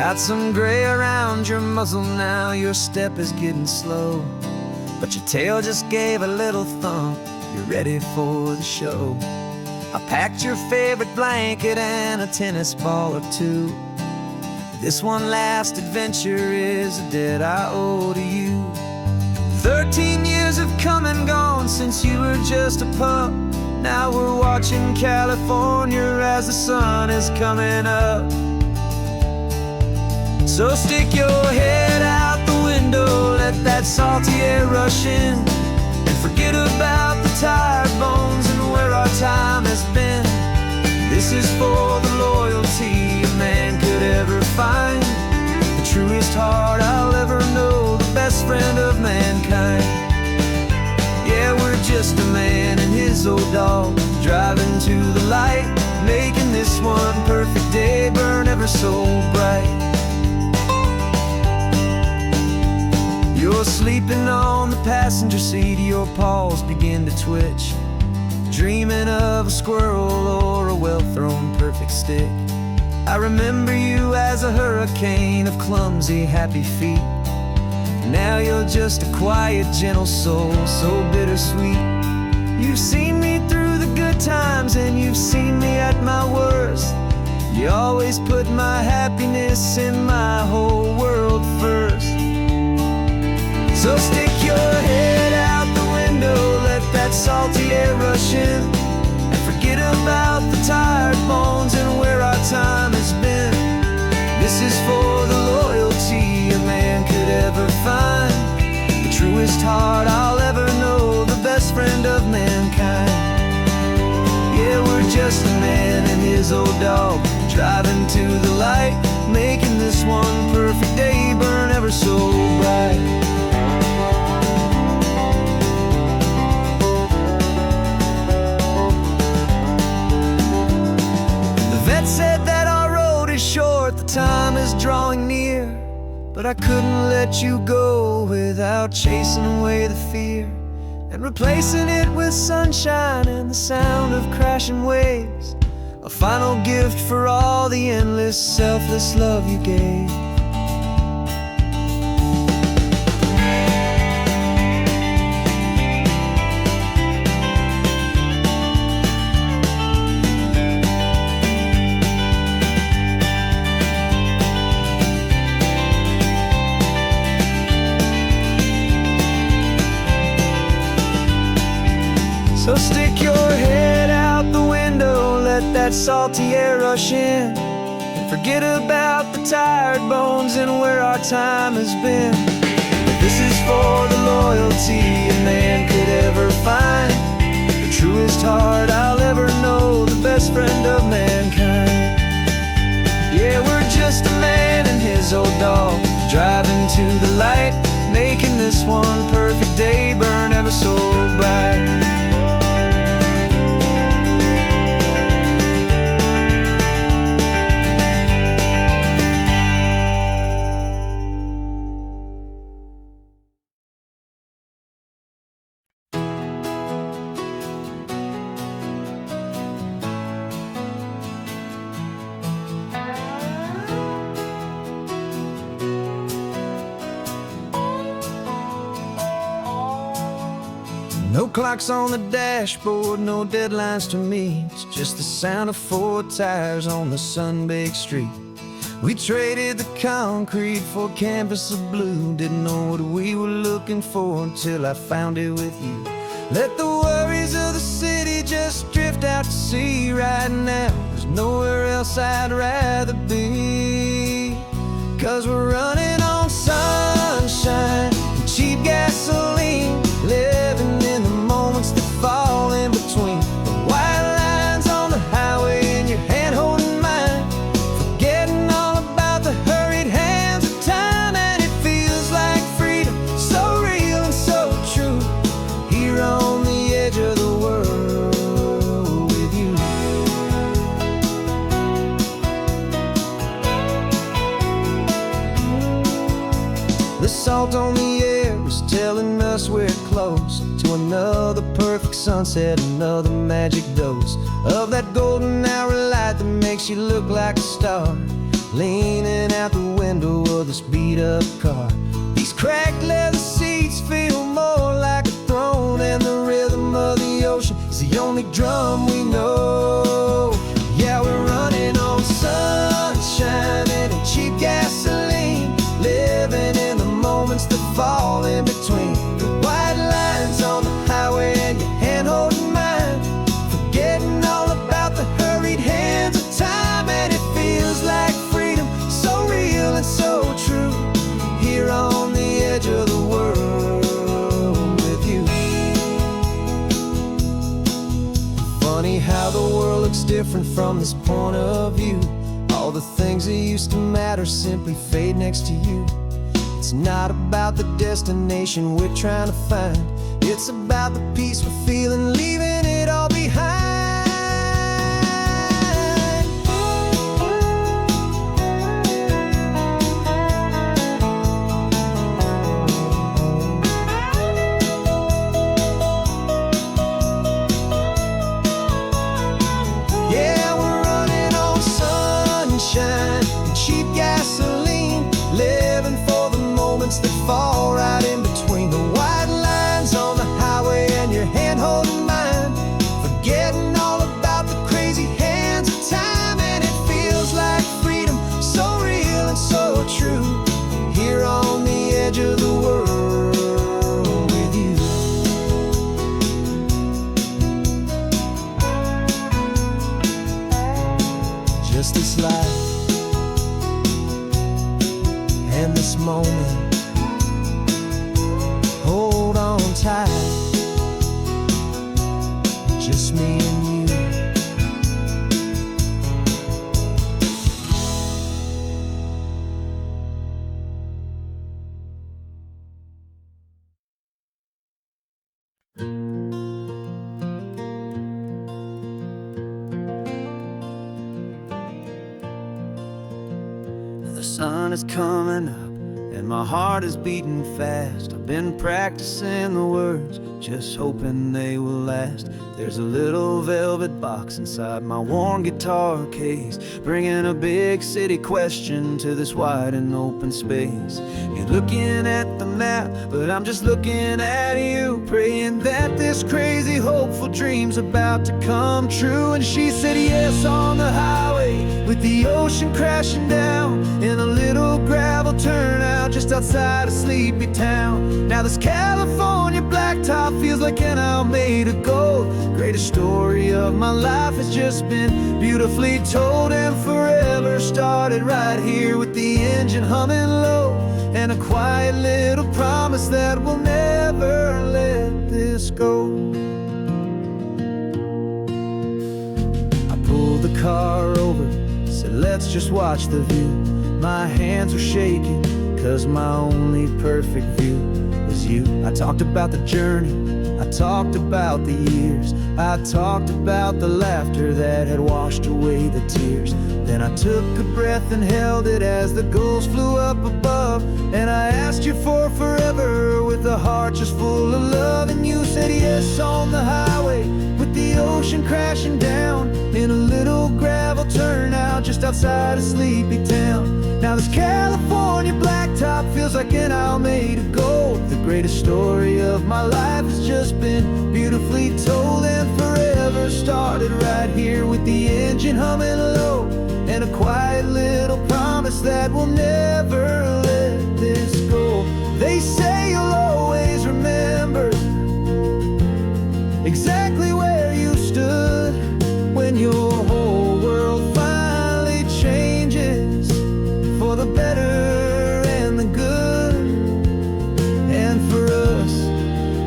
Got some gray around your muzzle now, your step is getting slow, but your tail just gave a little thump, you're ready for the show. I packed your favorite blanket and a tennis ball or two. This one last adventure is a debt I owe to you. 13 years have come and gone since you were just a pup. Now we're watching California as the sun is coming up. So stick your head out the window, let that salty air rush in, and forget about the tired bones and where our time has been. This is for the loyalty a man could ever find, the truest heart I'll ever know, the best friend of mankind. Yeah, we're just a man and his old dog, driving to the light, making this one perfect day burn ever so bright. You're sleeping on the passenger seat, your paws begin to twitch, dreaming of a squirrel or a well-thrown perfect stick. I remember you as a hurricane of clumsy, happy feet. Now you're just a quiet, gentle soul, so bittersweet. You've seen me through the good times and you've seen me at my worst. You always put my happiness in my whole world first. So stick your head out the window, let that salty air rush in, and forget about the tired bones and where our time has been. This is for the loyalty a man could ever find, the truest heart I'll ever know, the best friend of mankind. Yeah, we're just a man and his old dog, driving to the light, making this one perfect day burn ever so bright. Said that our road is short, the time is drawing near, but I couldn't let you go without chasing away the fear and replacing it with sunshine and the sound of crashing waves, a final gift for all the endless, selfless love you gave. So stick your head out the window, let that salty air rush in, and forget about the tired bones and where our time has been. This is for the loyalty a man could ever find, the truest heart I'll ever know, the best friend of mankind. Yeah, we're just a man and his old dog, driving to the light, making this one perfect day burn ever so bright. No clocks on the dashboard, no deadlines to meet, just the sound of 4 tires on the sun-baked street. We traded the concrete for a canvas of blue, didn't know what we were looking for until I found it with you. Let the worries of the city just drift out to sea right now, there's nowhere else I'd rather be. 'Cause we're running on sunshine and cheap gasoline, living in the moments that fall in between the white lines on the highway and your hand holding mine, forgetting all about the hurried hands of time, and it feels like freedom, so real and so true, here on the edge of the world with you. The salt on the air is telling us we're close to another perfect sunset, another magic dose of that golden hour light that makes you look like a star. leaning out the window of this beat-up car. These cracked leather seats feel more like a throne, and the rhythm of the ocean is the only drum we know. Yeah, we're running on sunshine and cheap gasoline, living in the moments that fall in between the white lines on the highway and your hand holding mine, forgetting all about the hurried hands of time. And it feels like freedom, so real and so true, here on the edge of the world with you. Funny how the world looks different from this point of view. All the things that used to matter simply fade next to you. It's not about the destination we're trying to find, it's about the peace we're feeling, leaving it all behind. Yeah, we're running on sunshine and cheap gasoline, living for the moments that fall right in between the white lines on the highway and your hand holding mine, forgetting all about the crazy hands of time. And it feels like freedom, so real and so true, here on the edge of the world with you. Just this life and this moment, hold on tight, just me and you. The sun is coming up and my heart is beating fast. I've been practicing the words, just hoping they will last. There's a little velvet box inside my worn guitar case, bringing a big city question to this wide and open space. You're looking at the map, but I'm just looking at you, praying that this crazy hopeful dream's about to come true. And she said yes on the highway, with the ocean crashing down, in a little gravel turnout just outside a sleepy town. Now this California blacktop feels like an owl made of gold. Greatest story of my life has just been beautifully told, and forever started right here with the engine humming low, and a quiet little promise that we'll never let this go. I pulled the car over, said let's just watch the view. My hands were shaking, cause my only perfect view was you. I talked about the journey, I talked about the years, I talked about the laughter that had washed away the tears. Then I took a breath and held it as the gulls flew up above, and I asked you for forever with a heart just full of love. And you said yes on the highway, with the ocean crashing down, in a little gravel turnout just outside a sleepy town. Now this California blacktop feels like an owl made of gold. The greatest story of my life has just been beautifully told, and forever started right here with the engine humming low, and a quiet little promise that we'll never let this go. They say you'll always remember exactly where you stood when your whole world finally changes for the better and the good. And for us,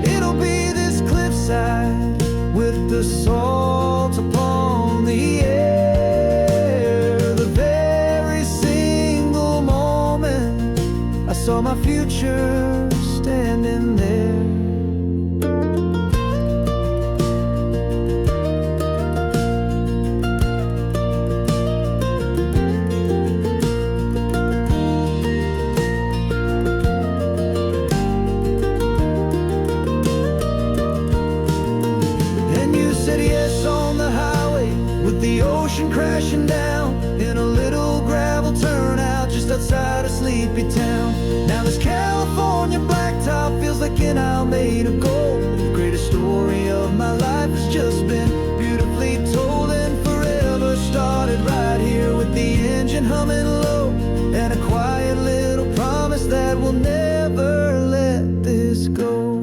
it'll be this cliffside with the salt upon the air. The very single moment I saw my future standing there. Crashing down in a little gravel turn sleepy town. Now this California blacktop feels like an isle made of gold. The greatest story of my life has just been beautifully told, and forever started right here with the engine humming low, and a quiet little promise that we'll never let this go.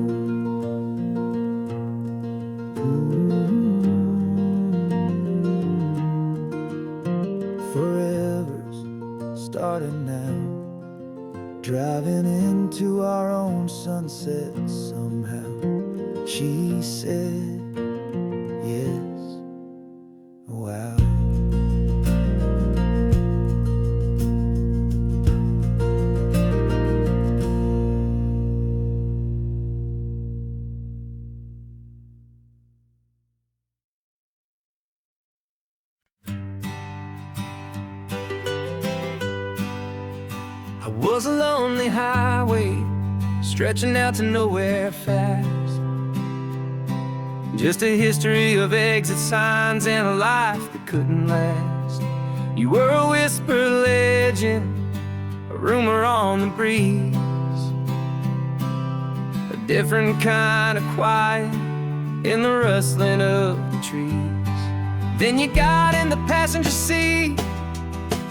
Forever's starting now, driving into our own sunset somehow. She said, yes, wow. I was a lonely highway, stretching out to nowhere fast. Just a history of exit signs and a life that couldn't last. You were a whisper legend, a rumor on the breeze, a different kind of quiet in the rustling of the trees. Then you got in the passenger seat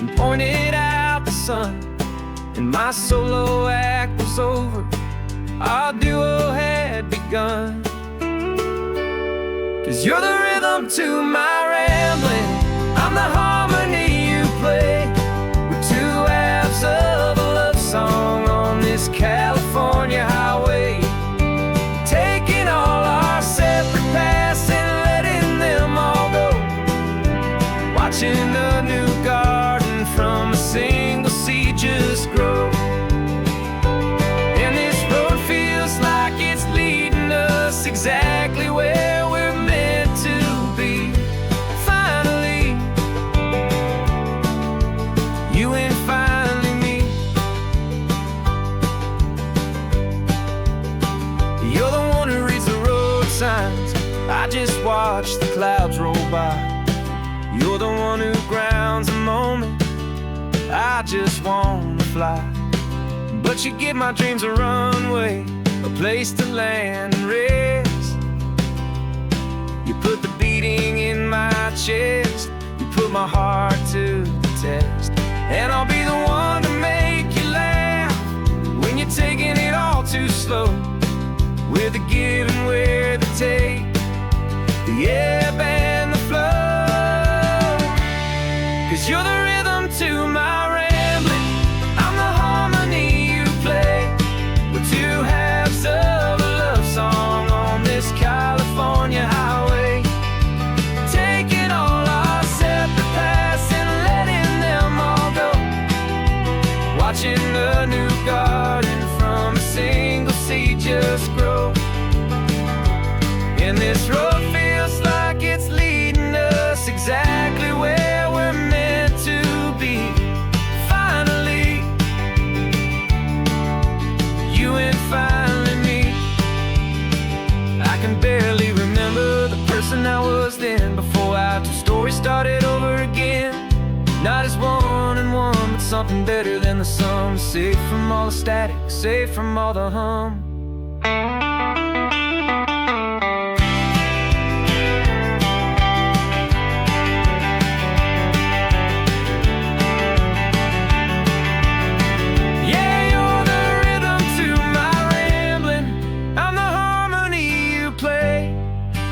and pointed out the sun, and my solo act was over, our duo had begun. 'Cause you're the rhythm to my rambling, I'm the harmony you play. We're two halves of a love song on this California highway, taking all our separate paths and letting them all go, watching a new garden from a single seed just grow. And this road feels like it's leading us exactly where we're meant to be. Finally, you and finally me. You're the one who reads the road signs, I just watch the clouds roll by. You're the one who grounds a moment, I just wanna fly. But you give my dreams a runway, a place to land and rest. You put the beating in my chest, you put my heart to the test. And I'll be the one to make you laugh when you're taking it all too slow. We're the give and we're the take, the ebb and the flow. 'Cause you're the rhythm to my rambling, I'm the harmony you play. We're two halves of a love song on this California highway, taking all our separate paths and letting them all go, watching a new garden from a single seed just grow. And this road feels like it's leading us exactly where we're meant to be. Finally, you and finally me. I can barely remember the person I was then, before our two stories started over again. Not as one and one, but something better than the sum. Safe from all the static, safe from all the hum.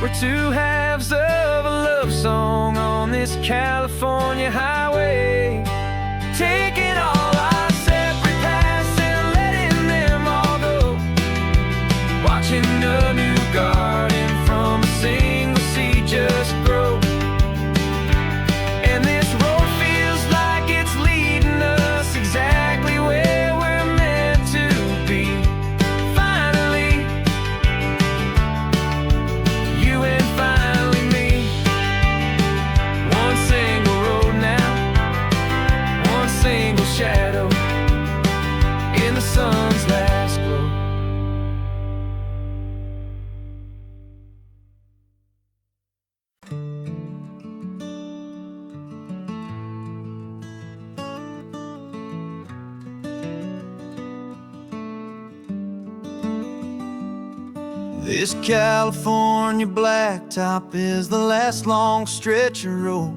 We're two halves of a love song on this California highway, taking all our separate paths and letting them all go, watching a new garden from a single seed just grow. And this road feels like it's leading us exactly where we're meant to be. Finally, you and finally me. One single road now, This California blacktop is the last long stretch of road,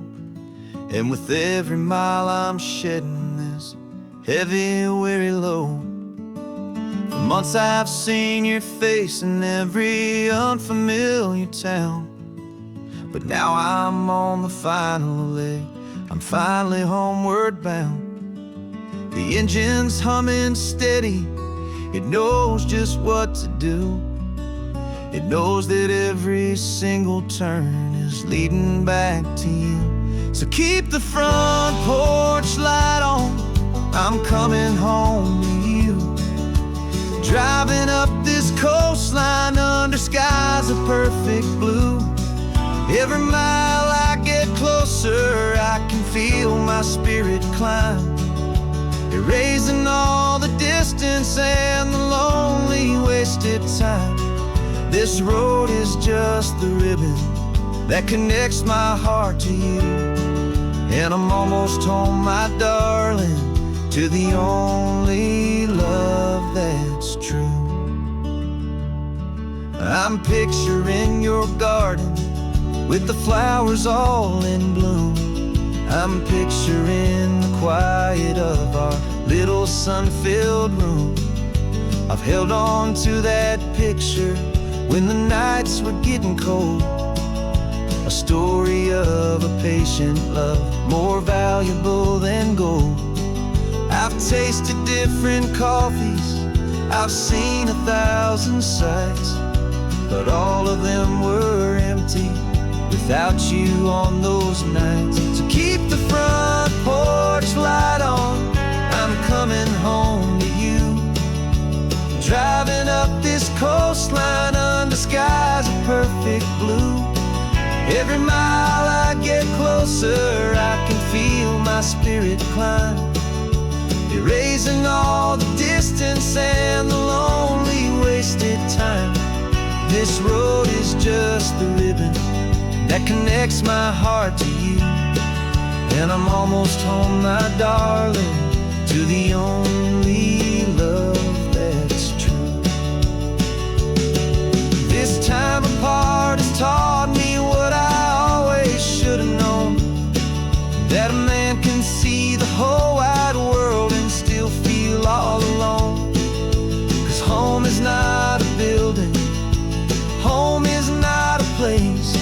and with every mile I'm shedding this heavy, weary load. For months I've seen your face in every unfamiliar town, but now I'm on the final leg, I'm finally homeward bound. The engine's humming steady, it knows just what to do. It knows that every single turn is leading back to you. So keep the front porch light on, I'm coming home to you. Driving up this coastline under skies of perfect blue. Every mile I get closer, I can feel my spirit climb, erasing all the distance and the lonely wasted time. This road is just the ribbon that connects my heart to you, and I'm almost home, my darling, to the only love that's true. I'm picturing your garden with the flowers all in bloom. I'm picturing the quiet of our little sun-filled room. I've held on to that picture when the nights were getting cold, a story of a patient love, more valuable than gold. I've tasted different coffees, I've seen 1,000 sights, but all of them were empty without you on those nights. So keep the front porch light on, I'm coming home to you. Driving up this coastline under skies of perfect blue. Every mile I get closer, I can feel my spirit climb, erasing all the distance and the lonely wasted time. This road is just the ribbon that connects my heart to you, and I'm almost home, my darling, to the only love that's true. This time apart has taught me what I always should have known, that a man can see the whole wide world and still feel all alone. 'Cause home is not a building, home is not a place,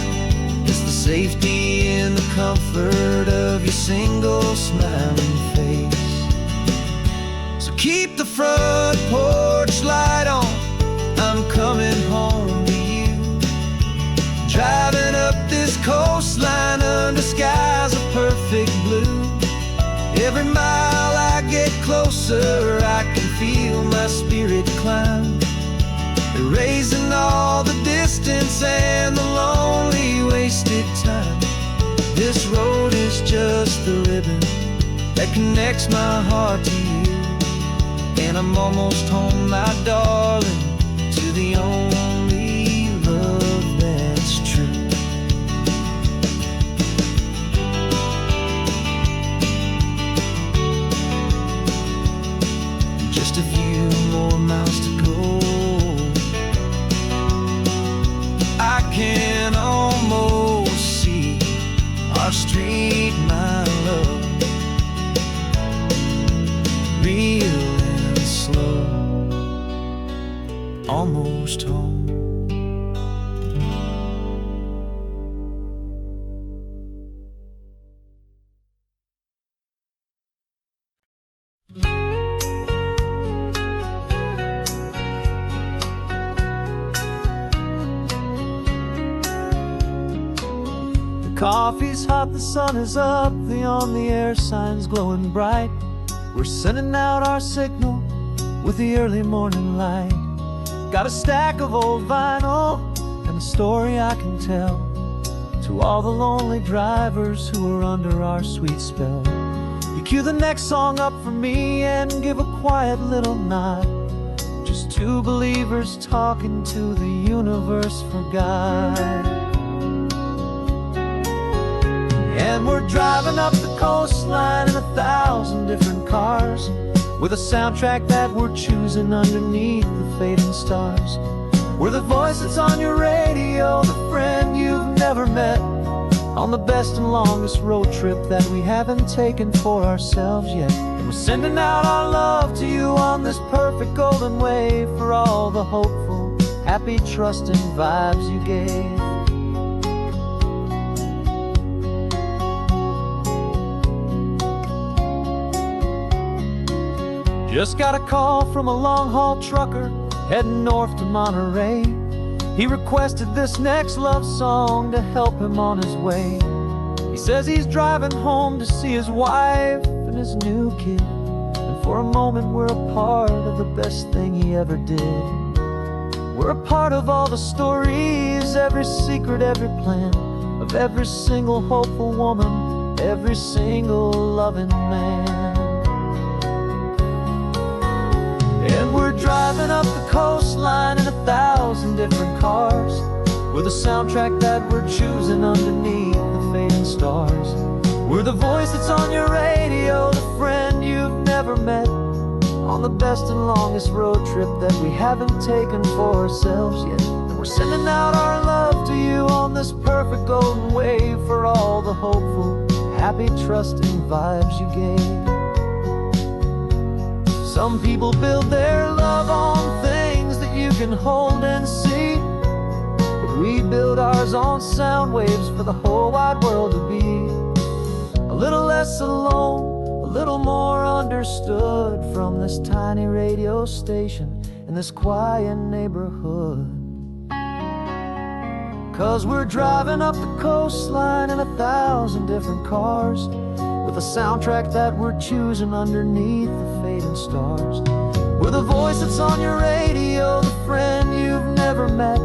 it's the safety and the comfort of your single smiling face. So keep the front porch light on, I'm coming home to you. Driving up this coastline under skies of perfect blue. Every mile I get closer, I can feel my spirit climb, erasing all the distance and the lonely wasted time. This road is just the ribbon that connects my heart to you, and I'm almost home, my darling, to the only love that's true. Just a few more miles to go, I can almost see our street, my love, real and slow, almost home. Coffee's hot, the sun is up, the on-the-air sign's glowing bright. We're sending out our signal with the early morning light. Got a stack of old vinyl and a story I can tell to all the lonely drivers who are under our sweet spell. You cue the next song up for me and give a quiet little nod. Just two believers talking to the universe for God. And we're driving up the coastline in 1,000 different cars, with a soundtrack that we're choosing underneath the fading stars. We're the voice that's on your radio, the friend you've never met, on the best and longest road trip that we haven't taken for ourselves yet. And we're sending out our love to you on this perfect golden wave for all the hopeful, happy, trusting vibes you gave. Just got a call from a long-haul trucker heading north to Monterey. He requested this next love song to help him on his way. He says he's driving home to see his wife and his new kid, and for a moment we're a part of the best thing he ever did. We're a part of all the stories, every secret, every plan, of every single hopeful woman, every single loving man. And we're driving up the coastline in 1,000 different cars. We're the soundtrack that we're choosing underneath the fading stars. We're the voice that's on your radio, the friend you've never met, on the best and longest road trip that we haven't taken for ourselves yet. And we're sending out our love to you on this perfect golden wave for all the hopeful, happy, trusting vibes you gave. Some people build their love on things that you can hold and see, but we build ours on sound waves for the whole wide world to be a little less alone, a little more understood from this tiny radio station in this quiet neighborhood. 'Cause we're driving up the coastline in 1,000 different cars, with a soundtrack that we're choosing underneath the fading stars. We're the voice that's on your radio, the friend you've never met,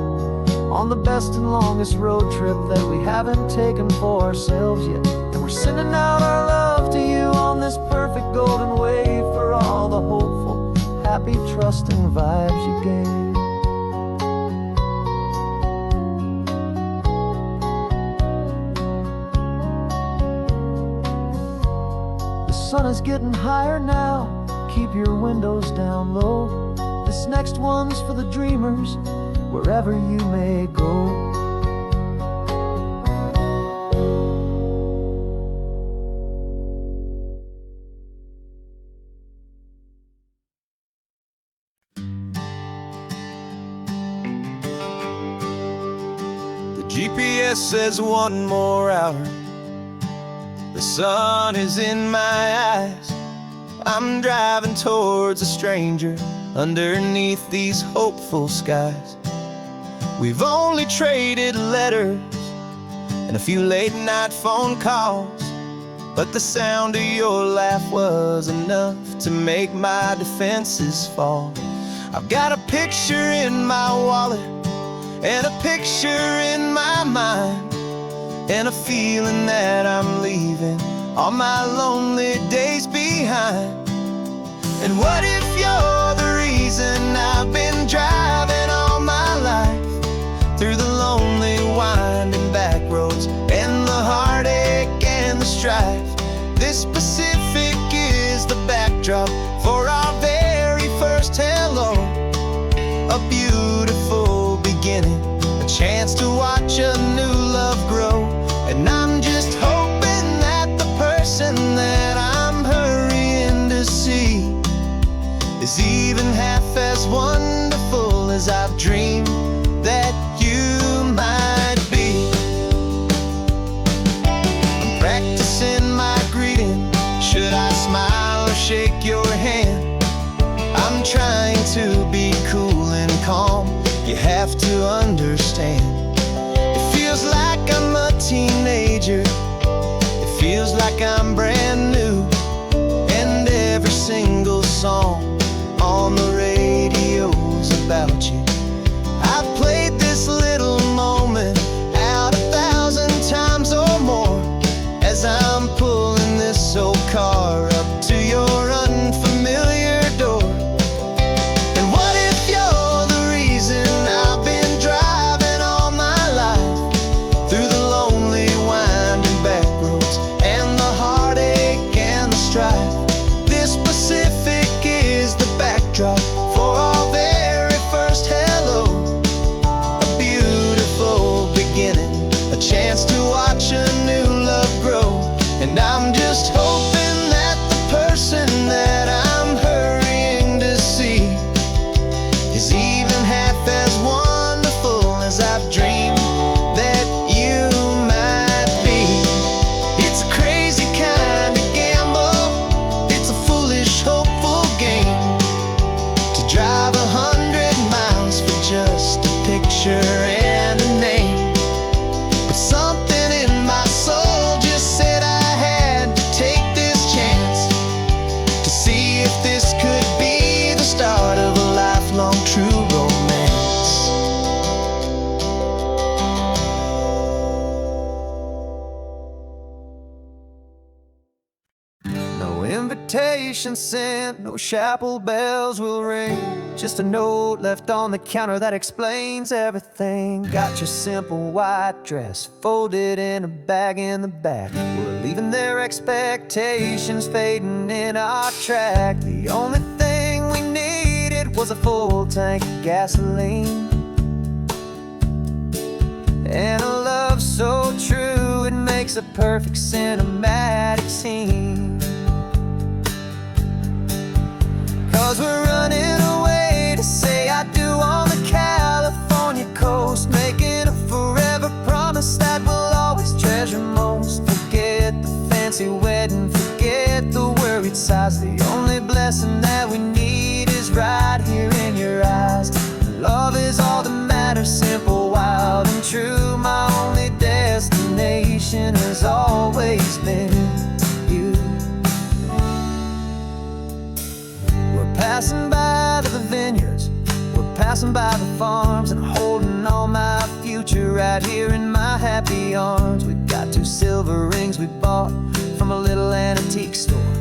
on the best and longest road trip that we haven't taken for ourselves yet. And we're sending out our love to you on this perfect golden wave for all the hopeful, happy, trusting vibes you gave. The sun is getting higher now, keep your windows down low. This next one's for the dreamers, wherever you may go. The GPS says one more hour. The sun is in my eyes. I'm driving towards a stranger underneath these hopeful skies. We've only traded letters and a few late night phone calls, but the sound of your laugh was enough to make my defenses fall. I've got a picture in my wallet and a picture in my mind, and a feeling that I'm leaving all my lonely days behind. And what if you're the reason I've been driving all my life, through the lonely winding back roads and the heartache and the strife? This Pacific is the backdrop for our very first hello, a beautiful beginning, a chance to watch a new love grow. And I'm just hoping that the person that I'm hurrying to see is even half as wonderful as I've dreamed that you might be. I'm practicing my greeting. Should I smile or shake your hand? I'm trying to be cool and calm. You have to understand. It feels like I'm a teenager. It feels like I'm brand new. And every single song on the radio's about you. I've played this little moment out 1,000 times or more, as I'm pulling this old car up to your unfamiliar door. And what if you're the reason I've been driving all my life, through the lonely winding back roads and the heartache and the strife? This Pacific is the backdrop for our very first hello, invitation sent, no chapel bells will ring. Just a note left on the counter that explains everything. Got your simple white dress folded in a bag in the back. We're leaving their expectations fading in our track. The only thing we needed was a full tank of gasoline, and a love so true it makes a perfect cinematic scene. 'Cause we're running away to say I do on the California coast, making a forever promise that we'll always treasure most. Forget the fancy wedding, forget the worried sighs. The only blessing that we need is right here in your eyes. Love is all that matters, simple, wild, and true. My only destination has always been you. We're passing by the vineyards, we're passing by the farms, and holding all my future right here in my happy arms. We've got 2 silver rings we bought from a little antique store.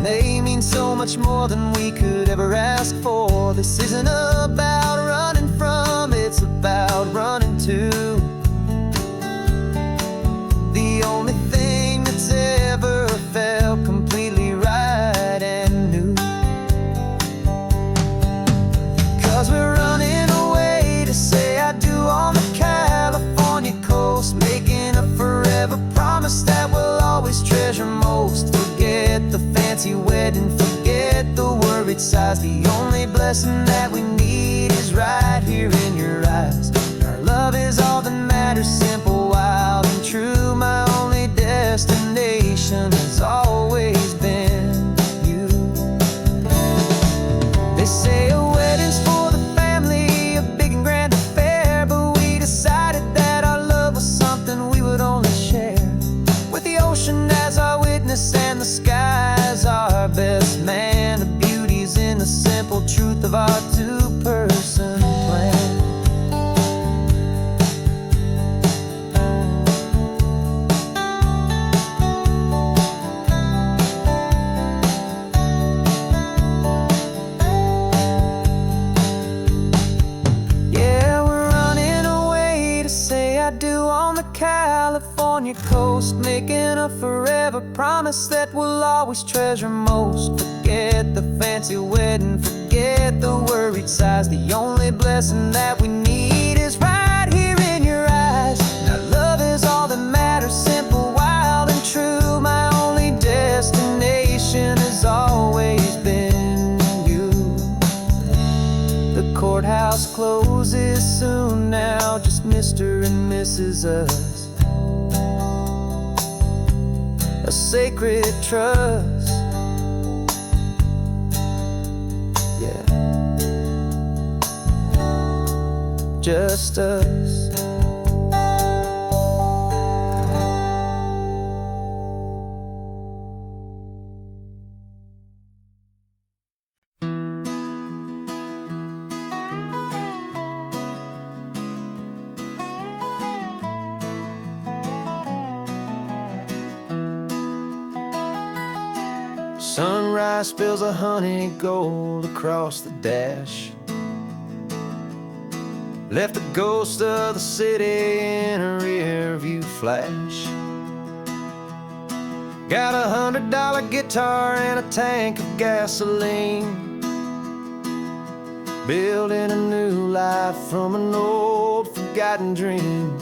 They mean so much more than we could ever ask for. This isn't about running from, it's about running to the only thing that's ever felt completely right and new. 'Cause we're running away to say I do on the California coast, making a forever promise that we'll always treasure most. Forget the fancy wedding, forget the worried sighs. The only blessing that we need is right here in your eyes. Our love is all that matters, simple, wild, and true. My only destination has always been you. They say a wedding's for the family, a big and grand affair, but we decided that our love was something we would only share with the ocean as our witness and the sky as our best man. The beauty's in the simple truth of our 2-person plan. Yeah, we're running away to say I do on the California coast, making a forever promise that we'll always treasure most. Forget the fancy wedding, forget the worried sighs. The only blessing that we need is right here in your eyes. Now love is all that matters, simple, wild, and true. My only destination has always been you. The courthouse closes soon now, just Mr. and Mrs. Us, a sacred trust. Yeah, just us. Sunrise spills a honey gold across the dash, left the ghost of the city in a rear view flash. Got a $100 guitar and a tank of gasoline, building a new life from an old forgotten dream.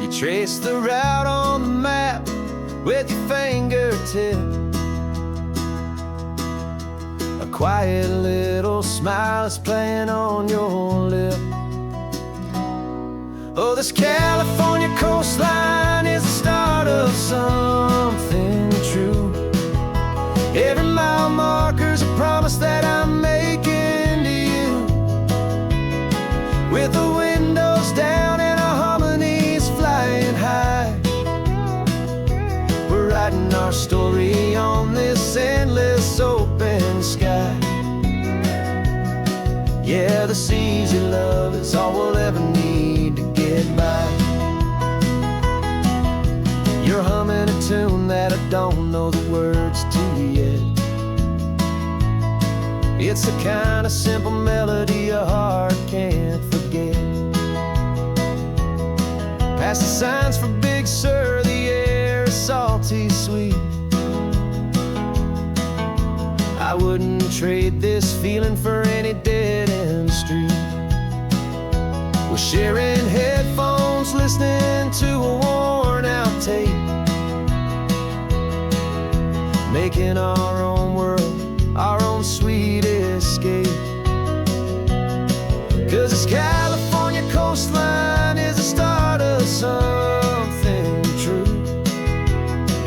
You trace the route on the map with your fingertip, a quiet little smile is playing on your lip. Oh, this California coastline is the start of something true. Every mile marker's a promise that I'm making to you, with the windows down and our harmonies flying high. We're writing our story on this endless open sky. Yeah, this easy love is all we'll ever need to get by. You're humming a tune that I don't know the words to It's the kind of simple melody a heart can't forget. Past the signs for Big Sur, the air is salty sweet. I wouldn't trade this feeling for any dead-end street. We're sharing headphones, listening to a worn-out tape, making our own world, our own sweet escape. 'Cause this California coastline is the start of something true.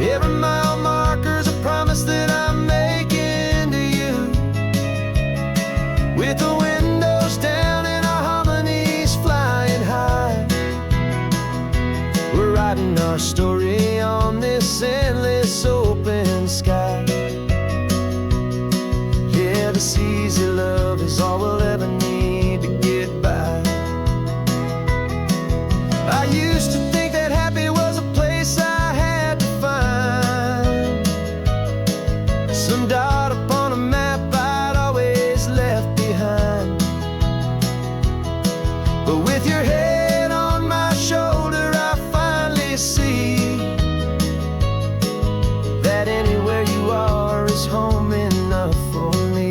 Every mile marker's a promise that I'm making to you. With the windows down and our harmonies flying high, we're writing our story on this endless open sky. Yeah, this easy love is all we'll ever need to get by. I used to think that happy was a place I had to find, some dot upon a map I'd always left behind. But with your head on my shoulder, I finally see that anywhere you are is home enough for me.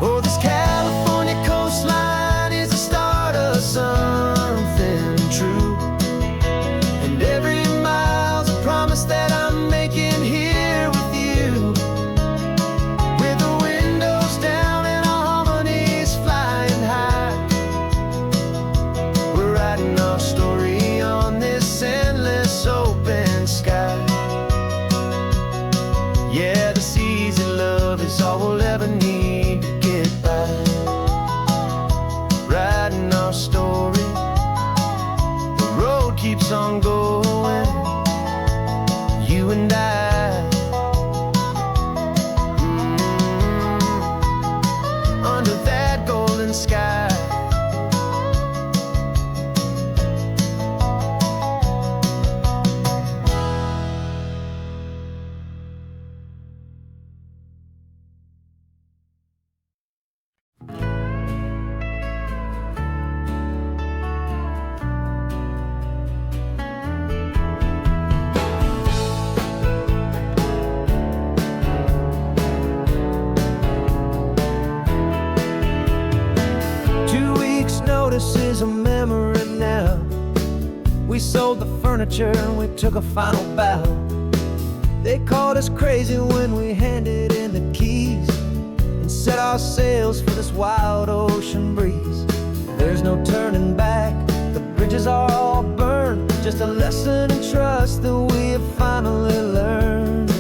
Oh, this California coastline is the start of something true. And every mile's a promise that I'm making here with you. With the windows down and our harmonies flying high, we're writing our story on this endless open sky. Yeah, this easy love is all we'll ever need to get by. Writing our story, the road keeps on going, you and I. Under that golden sky. Notice is a memory now. We sold the furniture and we took a final bow. They called us crazy when we handed in the keys and set our sails for this wild ocean breeze. There's no turning back, the bridges are all burned. Just a lesson in trust that we have finally learned.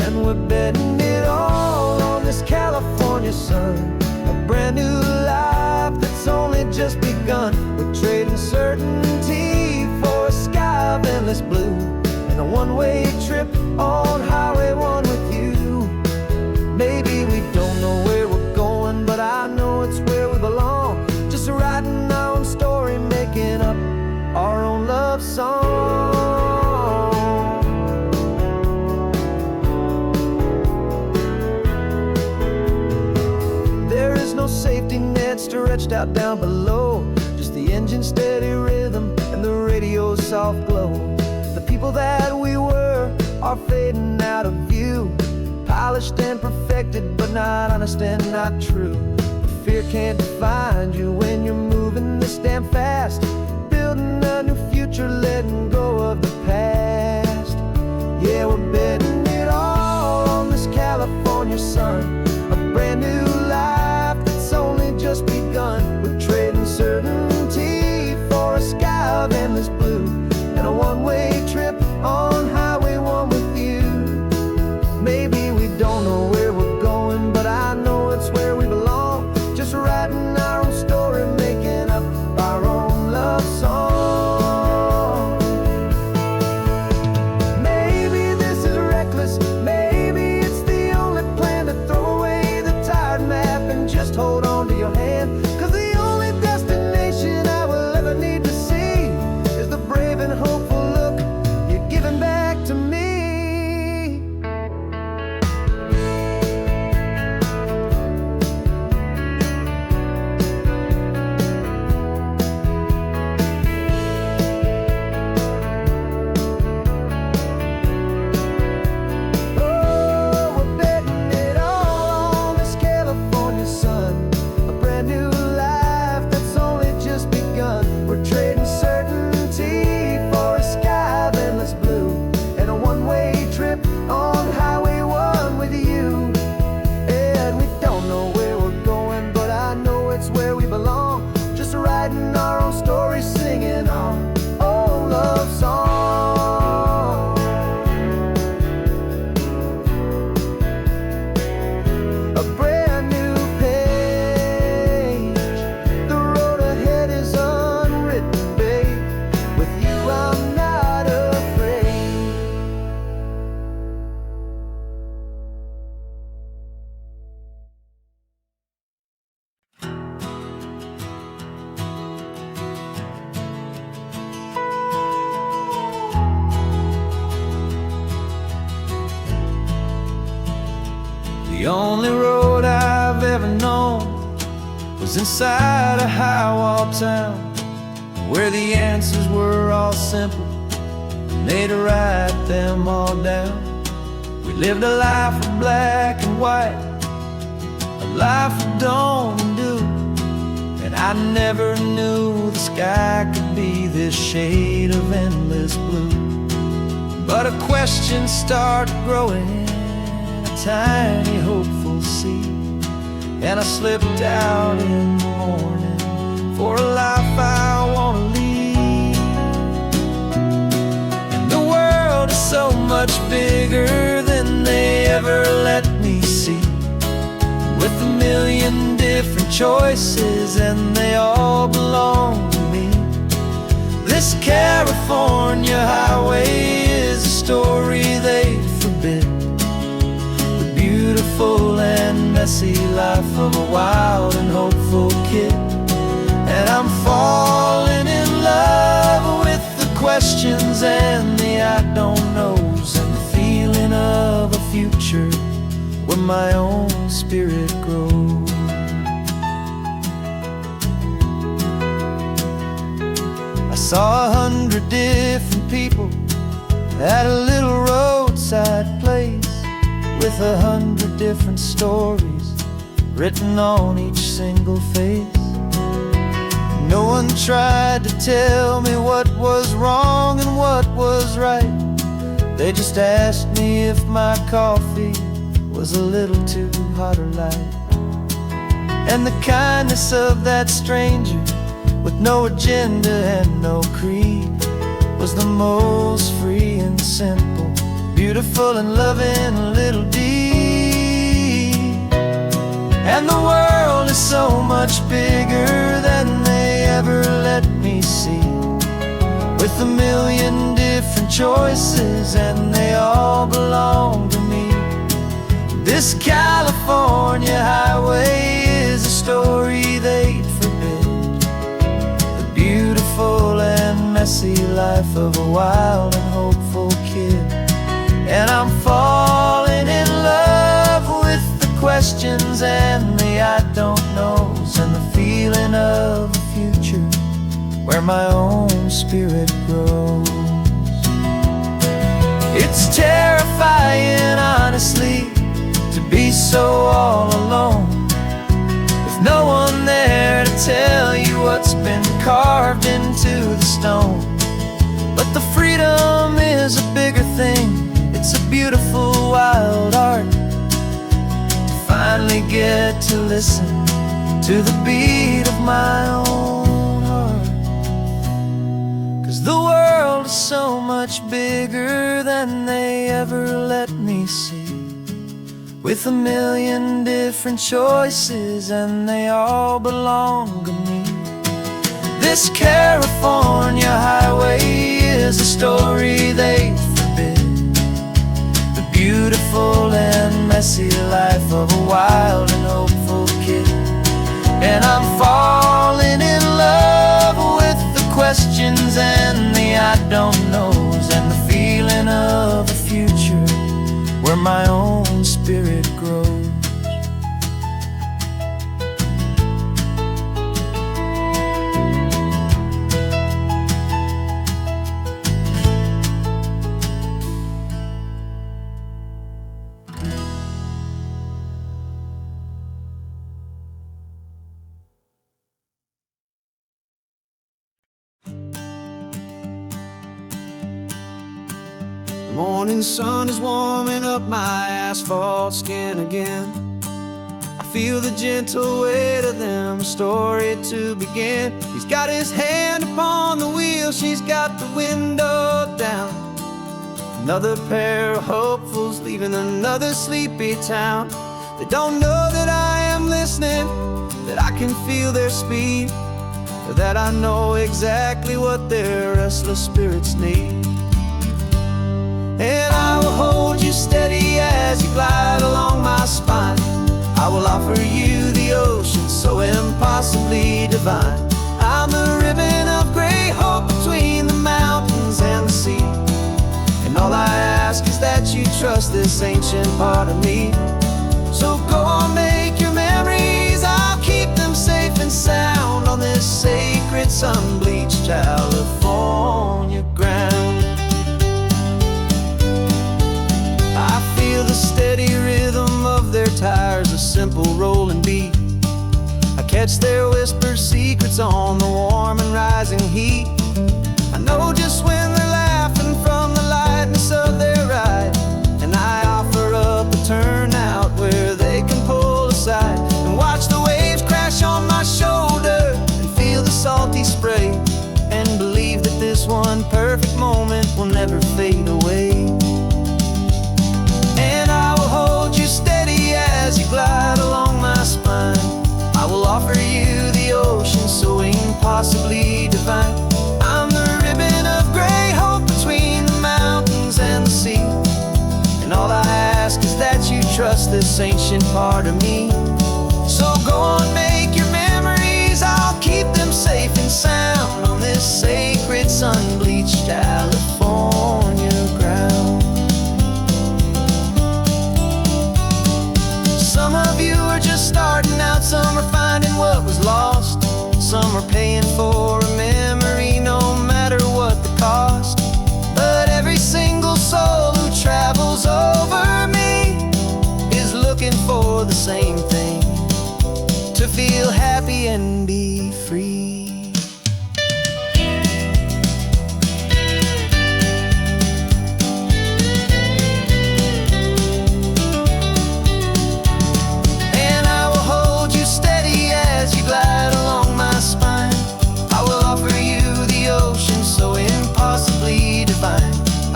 And we're betting it all on this California sun, a brand new life that's only just begun. We're trading certainty for a sky of endless blue, and a one-way trip on Highway 1 with you. Maybe we don't know where we're going, but I know it's where we belong. Just writing our own story, making up our own love song. There is no safety net stretched out down below, just the engine's steady rhythm and the radio's soft glow. The people that we were are fading out of view, polished and perfected, but not honest and not true. Fear can't define you when you're moving this damn fast, building a new future, letting go of the past. Yeah, we're betting it all on this California sun, a brand new life that's only just begun. We're trading certainty for a sky of endless blue, and a one-way trip on Highway 1 with you. Maybe we don't know where we're going, but I know it's where we belong. Just writing our own story, making up our own love song. Maybe this is reckless, maybe it's the only plan to throw away. just hold on to your hand. 'Cause the only destination I will ever need to see is the brave and hopeful look you're giving back to me. The only road I've ever known was inside a high-wall town, where the answers were all simple, and they'd write them all down. We lived a life of black and white, a life of dawn and dew, and I never knew the sky could be this shade of endless blue. But a question started growing, tiny hopeful seed, and I slipped out in the morning for a life I want to lead. And the world is so much bigger than they ever let me see, with a million different choices and they all belong to me. This California highway is a story they forbid, beautiful and messy life of a wild and hopeful kid. And I'm falling in love with the questions and the I don't knows, and the feeling of a future where my own spirit grows. I saw 100 different people at a little roadside place, with 100 different stories written on each single face. No one tried to tell me what was wrong and what was right. They just asked me if my coffee was a little too hot or light. And the kindness of that stranger, with no agenda and no creed, was the most free and simple, beautiful and loving little deed. And the world is so much bigger than they ever let me see, with a million different choices and they all belong to me. This California highway is a story they'd forbid, the beautiful and messy life of a wild and hopeful kid. And I'm falling in love with the questions and the I don't knows, and the feeling of a future where my own spirit grows. It's terrifying, honestly, to be so all alone, with no one there to tell you what's been carved into the stone. But the freedom is a bigger thing. It's a beautiful wild art to finally get to listen to the beat of my own heart. 'Cause the world is so much bigger than they ever let me see, with a million different choices and they all belong to me. This California highway is a story they forbid, beautiful and messy life of a wild and hopeful kid. Morning sun is warming up my asphalt skin again. I feel the gentle weight of them, a story to begin. He's got his hand upon the wheel, she's got the window down. Another pair of hopefuls leaving another sleepy town. They don't know that I am listening, that I can feel their speed, or that I know exactly what their restless spirits need. And I will hold you steady as you glide along my spine. I will offer you the ocean so impossibly divine. I'm the ribbon of gray hope between the mountains and the sea. And all I ask is that you trust this ancient part of me. So go on, make your memories, I'll keep them safe and sound on this sacred sun-bleached California ground. I feel the steady rhythm of their tires, a simple rolling beat. I catch their whispered secrets on the warm and rising heat. I know just when they're laughing from the lightness of their ride, and I offer up a turnout where they can pull aside and watch the waves crash on my shoulder and feel the salty spray, and believe that this one perfect moment will never fade away. And I will hold you steady as you glide along my spine. I will offer you the ocean so impossibly divine. I'm the ribbon of gray hope between the mountains and the sea. And all I ask is that you trust this ancient part of me. So go on, make your memories, I'll keep them safe and sound on this sacred sun-bleached California ground. Some of you are just starting out, some are finding what was lost, some are paying for a memory no matter what the cost. But every single soul who travels over me is looking for the same thing, to feel happy and be free.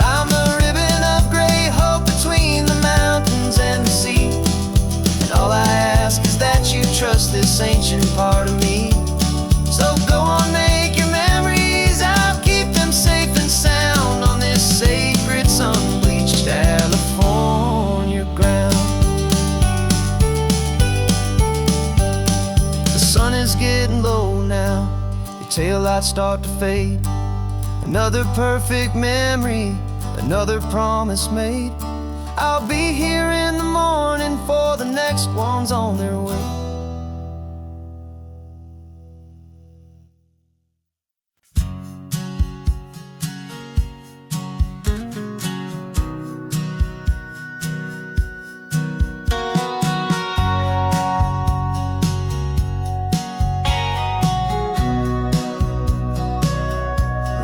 I'm a ribbon of gray hope between the mountains and the sea. And all I ask is that you trust this ancient part of me. So go on, make your memories, I'll keep them safe and sound on this sacred sun-bleached California ground. The sun is getting low now, your taillights start to fade. Another perfect memory, another promise made. I'll be here in the morning for the next ones on their way.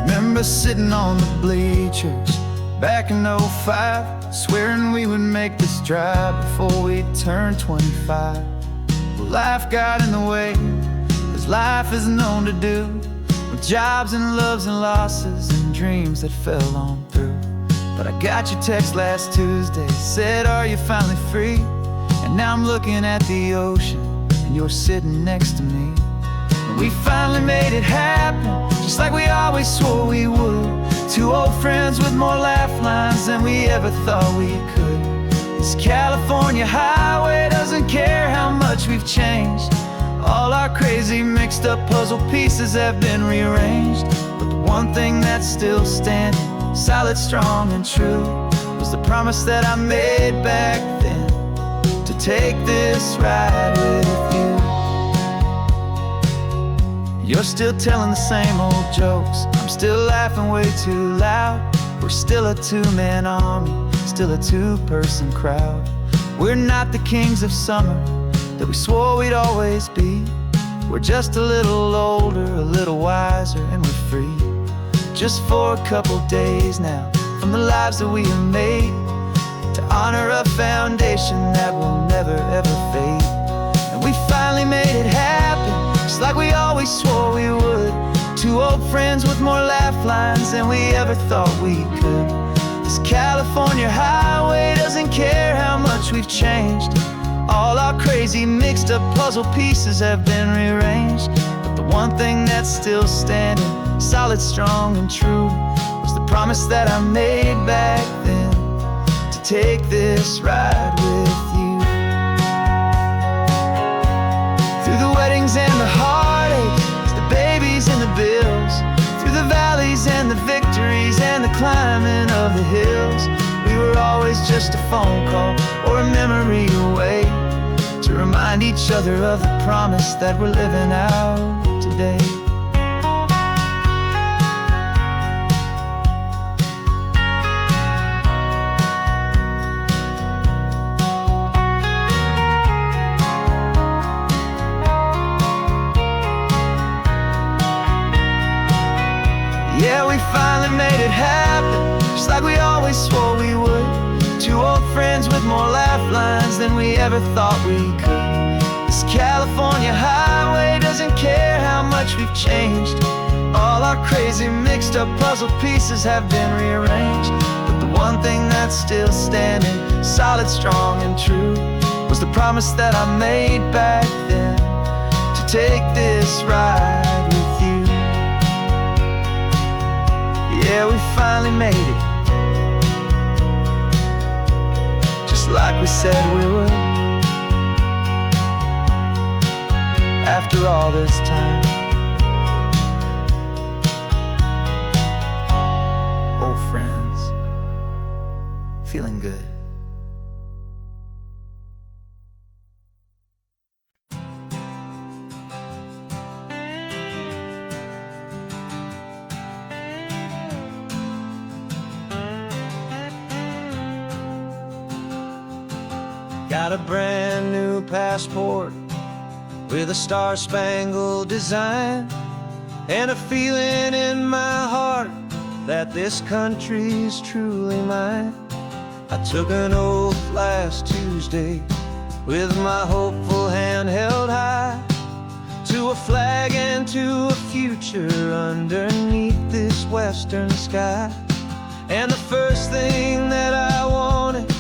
Remember sitting on the bleachers back in '05, swearing we would make this drive before we turned 25. Well, life got in the way, as life is known to do, with jobs and loves and losses and dreams that fell on through. But I got your text last Tuesday, said, are you finally free? And now I'm looking at the ocean, and you're sitting next to me. We finally made it happen, just like we always swore we would. Two old friends with more laugh lines than we ever thought we could. This California highway doesn't care how much we've changed. All our crazy mixed up puzzle pieces have been rearranged. But the one thing that's still standing, solid, strong, and true, was the promise that I made back then, to take this ride with you. You're still telling the same old jokes, I'm still laughing way too loud. We're still a two-man army, still a two-person crowd. We're not the kings of summer that we swore we'd always be. We're just a little older, a little wiser, and we're free. Just for a couple days now, from the lives that we have made, to honor a foundation that will never ever fade. And we finally made it happen, just like we always swore we would. Two old friends with more laugh lines than we ever thought we could. This California highway doesn't care how much we've changed. All our crazy mixed up puzzle pieces have been rearranged, but the one thing that's still standing, solid, strong, and true, was the promise that I made back then, to take this ride with you. Through the weddings and the heartaches, the babies and the bills, through the valleys and the victories and the climbing of the hills, we were always just a phone call or a memory away, to remind each other of the promise that we're living out today. Yeah, we finally made it happen, just like we always swore we would. Two old friends with more laugh lines than we ever thought we could. This California highway doesn't care how much we've changed. All our crazy mixed up puzzle pieces have been rearranged, but the one thing that's still standing, solid, strong, and true, was the promise that I made back then, to take this ride with you. Yeah, we finally made it, just like we said we would. After all this time, old friends, feeling good. Got a brand new passport with a star-spangled design, and a feeling in my heart that this country's truly mine. I took an oath last Tuesday with my hopeful hand held high, to a flag and to a future underneath this western sky. And the first thing that I wanted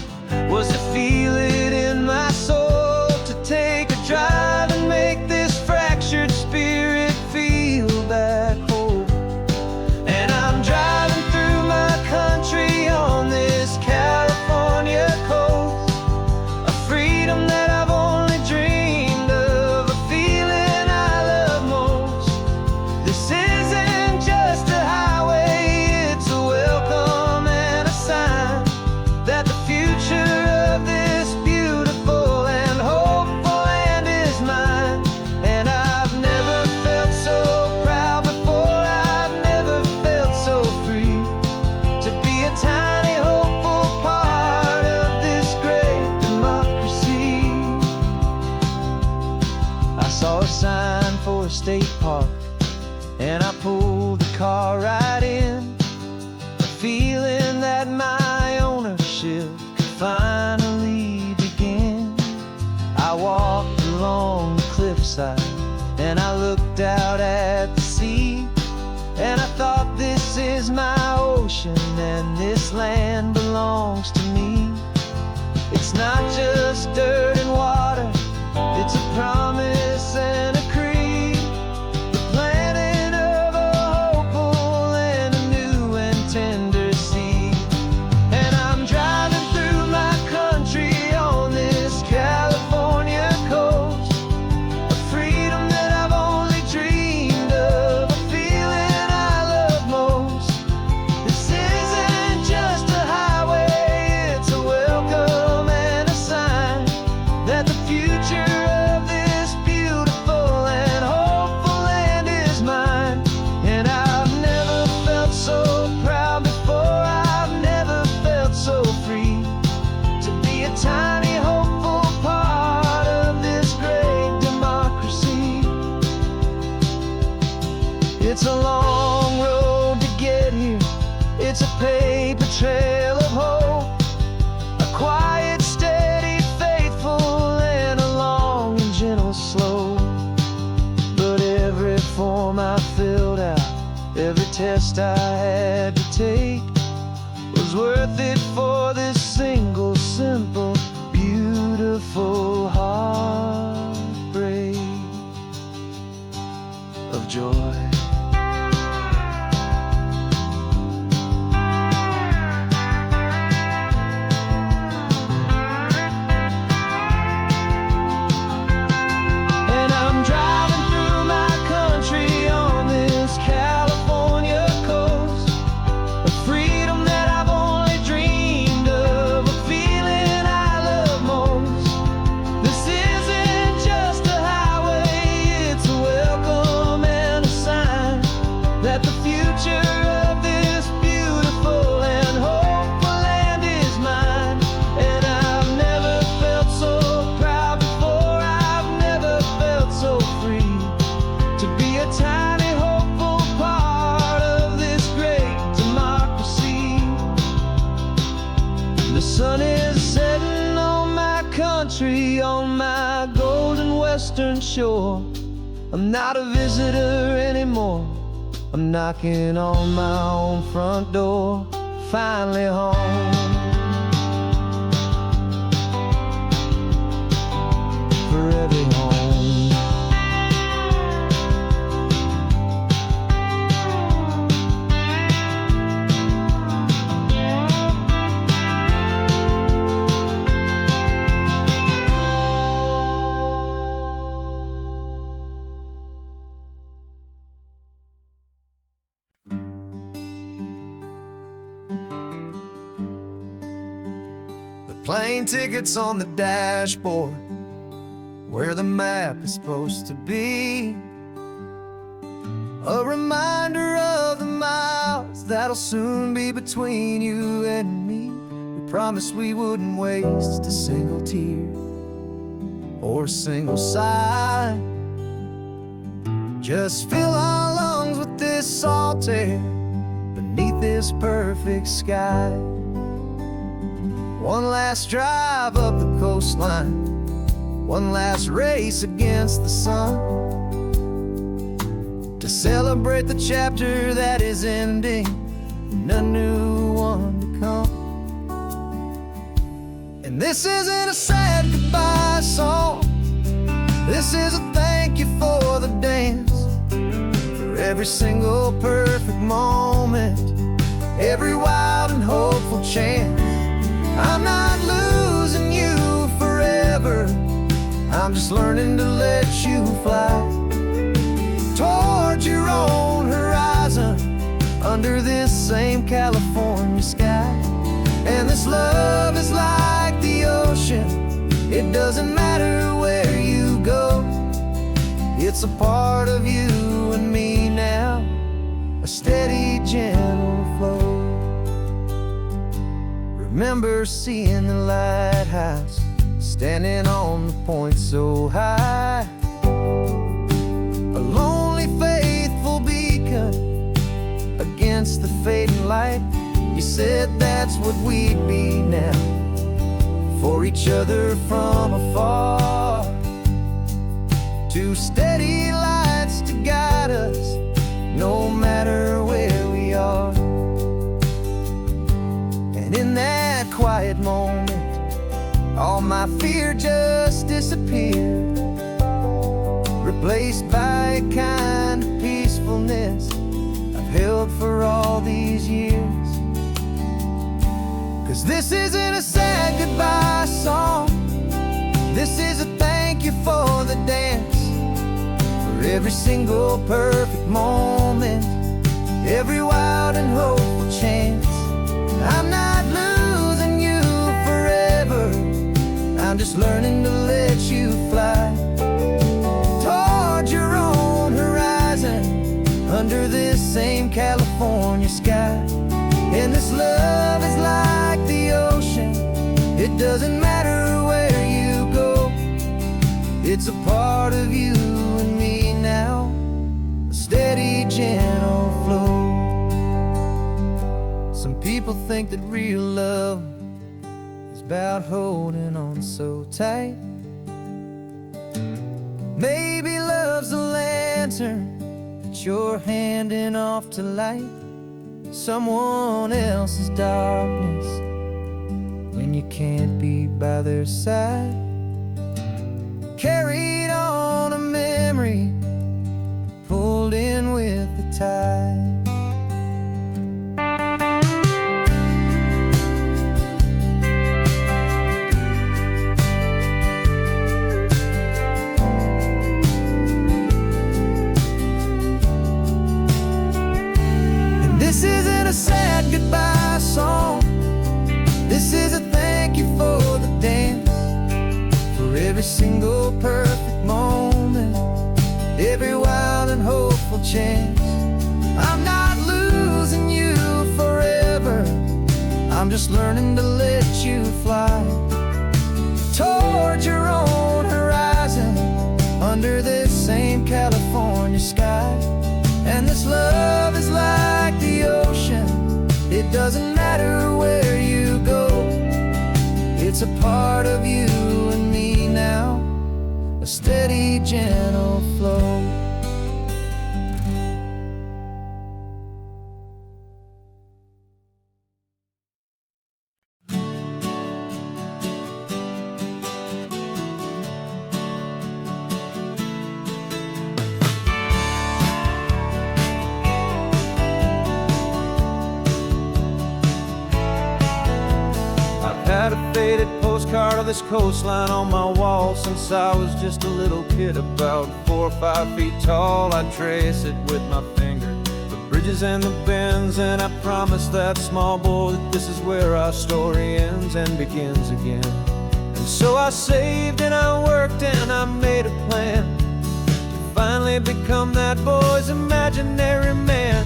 was to feel it in my soul, to take a drive and make this fractured spirit feel back home. And I'm driving through my country on this California coast, a freedom that I've only dreamed of, a feeling I love most. This isn't just a highway, it's a welcome and a sign that the future of this beautiful and hopeful land is mine. And I've never felt so proud before, I've never felt so free, to be a tiny hopeful part of this great democracy. I saw a sign for a state park, and I pulled the car right in, a feeling that my ownership could finally begin. I walked along the cliffside and I looked out at the sea, and I thought, this is my ocean and this land belongs to me. It's not just dirt and water, it's a promise and a creed, the planting of a hopeful and a new and tender seed. And I'm driving through my country on this California coast, a freedom that I've only dreamed of, a feeling I love most. This isn't just a highway, it's a welcome and a sign that the future of this beautiful and hopeful land is mine. And I've never felt so proud before, I've never felt so free, to be a tiny hopeful part of this great democracy. It's a long road to get here, it's a paper trail of hope, a quiet, steady, faithful, and a long and gentle slow. But every form I filled out, every test I had to take, was worth it for this single, simple, beautiful heartbreak of joy. And I'm driving through my country on this California coast, a freedom that I've only dreamed of, a feeling I love most. This isn't just a highway, it's a welcome and a sign that the future of this beautiful and hopeful land is mine. And I've never felt so proud before, I've never felt so free to be a tiny, hopeful part of this great democracy. The sun is setting on my country, on my golden western shore. I'm not a visitor anymore, I'm knocking on my own front door, finally home. Forever home. The plane tickets on the dashboard, where the map is supposed to be, a reminder of the miles that'll soon be between you and me. We promised we wouldn't waste a single tear or a single sigh. Just fill our lungs with this salt air beneath this perfect sky. One last drive up the coastline, one last race against the sun, to celebrate the chapter that is ending and a new one to come. And this isn't a sad goodbye song, this is a thank you for the dance, for every single perfect moment, every wild and hopeful chance. I'm not losing you forever, I'm just learning to let you fly towards your own horizon, under this same California sky. And this love is like the ocean, it doesn't matter where you go, it's a part of you and me now, a steady, gentle flow. Remember seeing the lighthouse, standing on the point so high, a lonely, faithful beacon against the fading light. You said that's what we'd be now, for each other from afar. Two steady lights to guide us, no matter where we are. And in that quiet moment, all my fear just disappeared, replaced by a kind of peacefulness I've held for all these years. 'Cause this isn't a sad goodbye song, this is a thank you for the dance, for every single perfect moment, every wild and hopeful chance. I'm not losing you forever, I'm just learning to let you fly towards your own horizon, under this same California sky. And this love is like the ocean, it doesn't matter where you go, it's a part of you and me now, a steady, gentle flow. Some people think that real love is about holding on so tight. Maybe love's a lantern that you're handing off to light someone else's darkness when you can't be by their side. Carried on a memory, pulled in with the tide. This isn't a sad goodbye song. This is a thank you for the dance, for every single perfect moment, every wild and hopeful chance. I'm not losing you forever, I'm just learning to let you fly toward your own horizon, under this same California sky. And this love is like the ocean, it doesn't matter where you go, it's a part of you and me now, a steady, gentle flow. Had a faded postcard of this coastline on my wall since I was just a little kid, about 4 or 5 feet tall. I trace it with my finger, the bridges and the bends, and I promise that small boy that this is where our story ends and begins again. And so I saved and I worked and I made a plan to finally become that boy's imaginary man.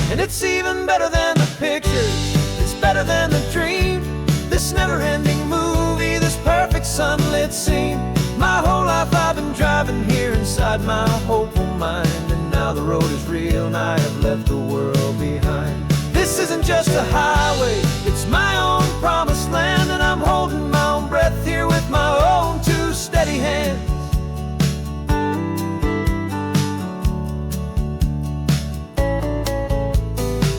And it's even better than the pictures, it's better than the dream, this never-ending movie, this perfect sunlit scene. My whole life I've been driving here inside my hopeful mind, and now the road is real and I have left the world behind. This isn't just a highway, it's my own promised land, and I'm holding my own breath here with my own 2 steady hands.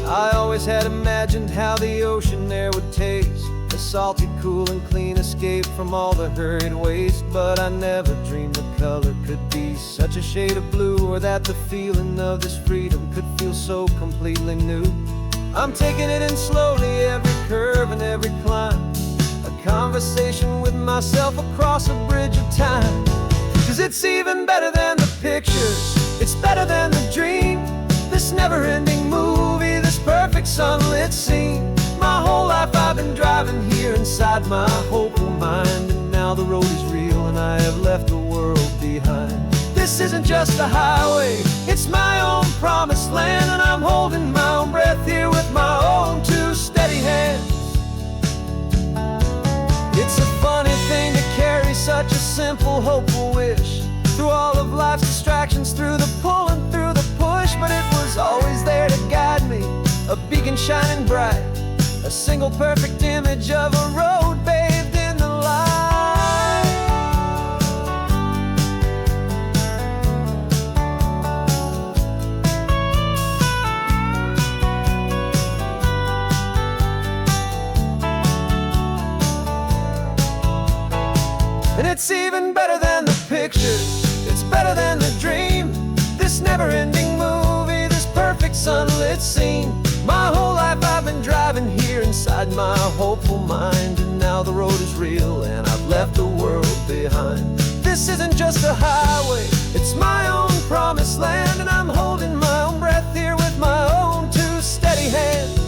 I always had imagined how the ocean air would taste, a salty, cool and clean escape from all the hurried waste. But I never dreamed the color could be such a shade of blue, or that the feeling of this freedom could feel so completely new. I'm taking it in slowly, every curve and every climb, a conversation with myself across a bridge of time. 'Cause it's even better than the pictures, it's better than the dream, this never-ending movie, this perfect sunlit scene. My whole life I've been driving here inside my hopeful mind, and now the road is real and I have left the world behind. This isn't just a highway, it's my own promised land, and I'm holding my own breath here with my own 2 steady hands. It's a funny thing to carry such a simple, hopeful wish through all of life's distractions, through the pull and through the push, but it was always there to guide me, a beacon shining bright, a single perfect image of a road bathed in the light. And it's even better than the pictures, it's better than the dream, this never-ending movie, this perfect sunlit scene. My whole life I've been driving here inside my hopeful mind, and now the road is real and I've left the world behind. This isn't just a highway, it's my own promised land, and I'm holding my own breath here with my own 2 steady hands.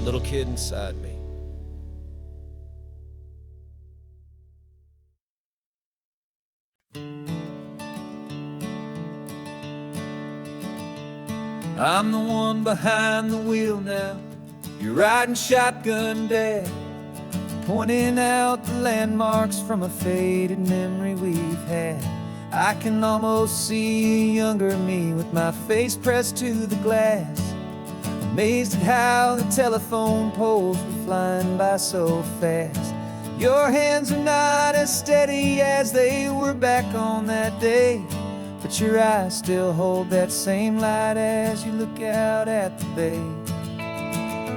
Little kid inside me. I'm the one behind the wheel now, You're riding shotgun, Dad, pointing out the landmarks from a faded memory we've had. I can almost see a younger me with my face pressed to the glass, amazed at how the telephone poles were flying by so fast. Your hands are not as steady as they were back on that day, but your eyes still hold that same light as you look out at the bay.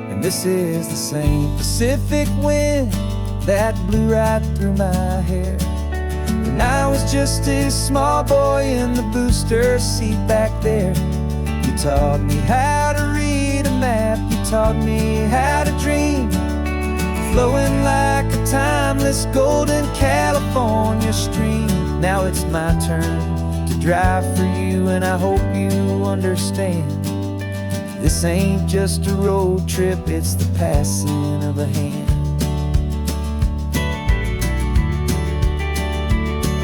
And this is the same Pacific wind that blew right through my hair when I was just a small boy in the booster seat back there. You taught me how to read a map, you taught me how to dream, flowing like a timeless golden California stream. Now it's my turn to drive for you, and I hope you understand. This ain't just a road trip, it's the passing of a hand.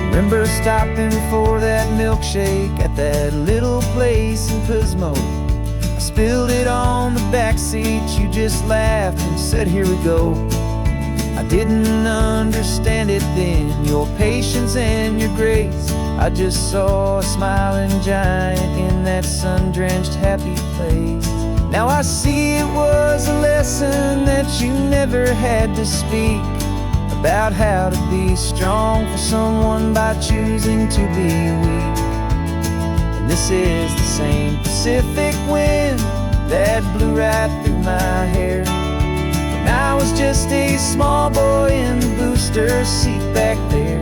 Remember stopping for that milkshake at that little place in Pismo. I spilled it on the back seat, you just laughed and said, "Here we go." I didn't understand it then, your patience and your grace. I just saw a smiling giant in that sun-drenched happy place. Now I see it was a lesson that you never had to speak, about how to be strong for someone by choosing to be weak. And this is the same Pacific wind that blew right through my hair when I was just a small boy in the booster seat back there.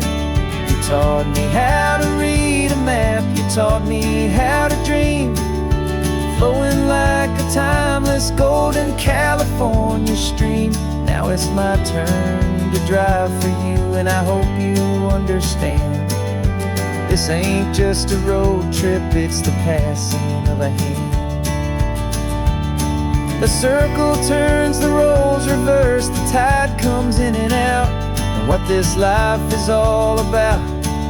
You taught me how to read a map, you taught me how to dream, flowing like a timeless golden California stream. Now it's my turn to drive for you, and I hope you understand. This ain't just a road trip, it's the passing of a hand. The circle turns, the roles reverse, the tide comes in and out. And what this life is all about,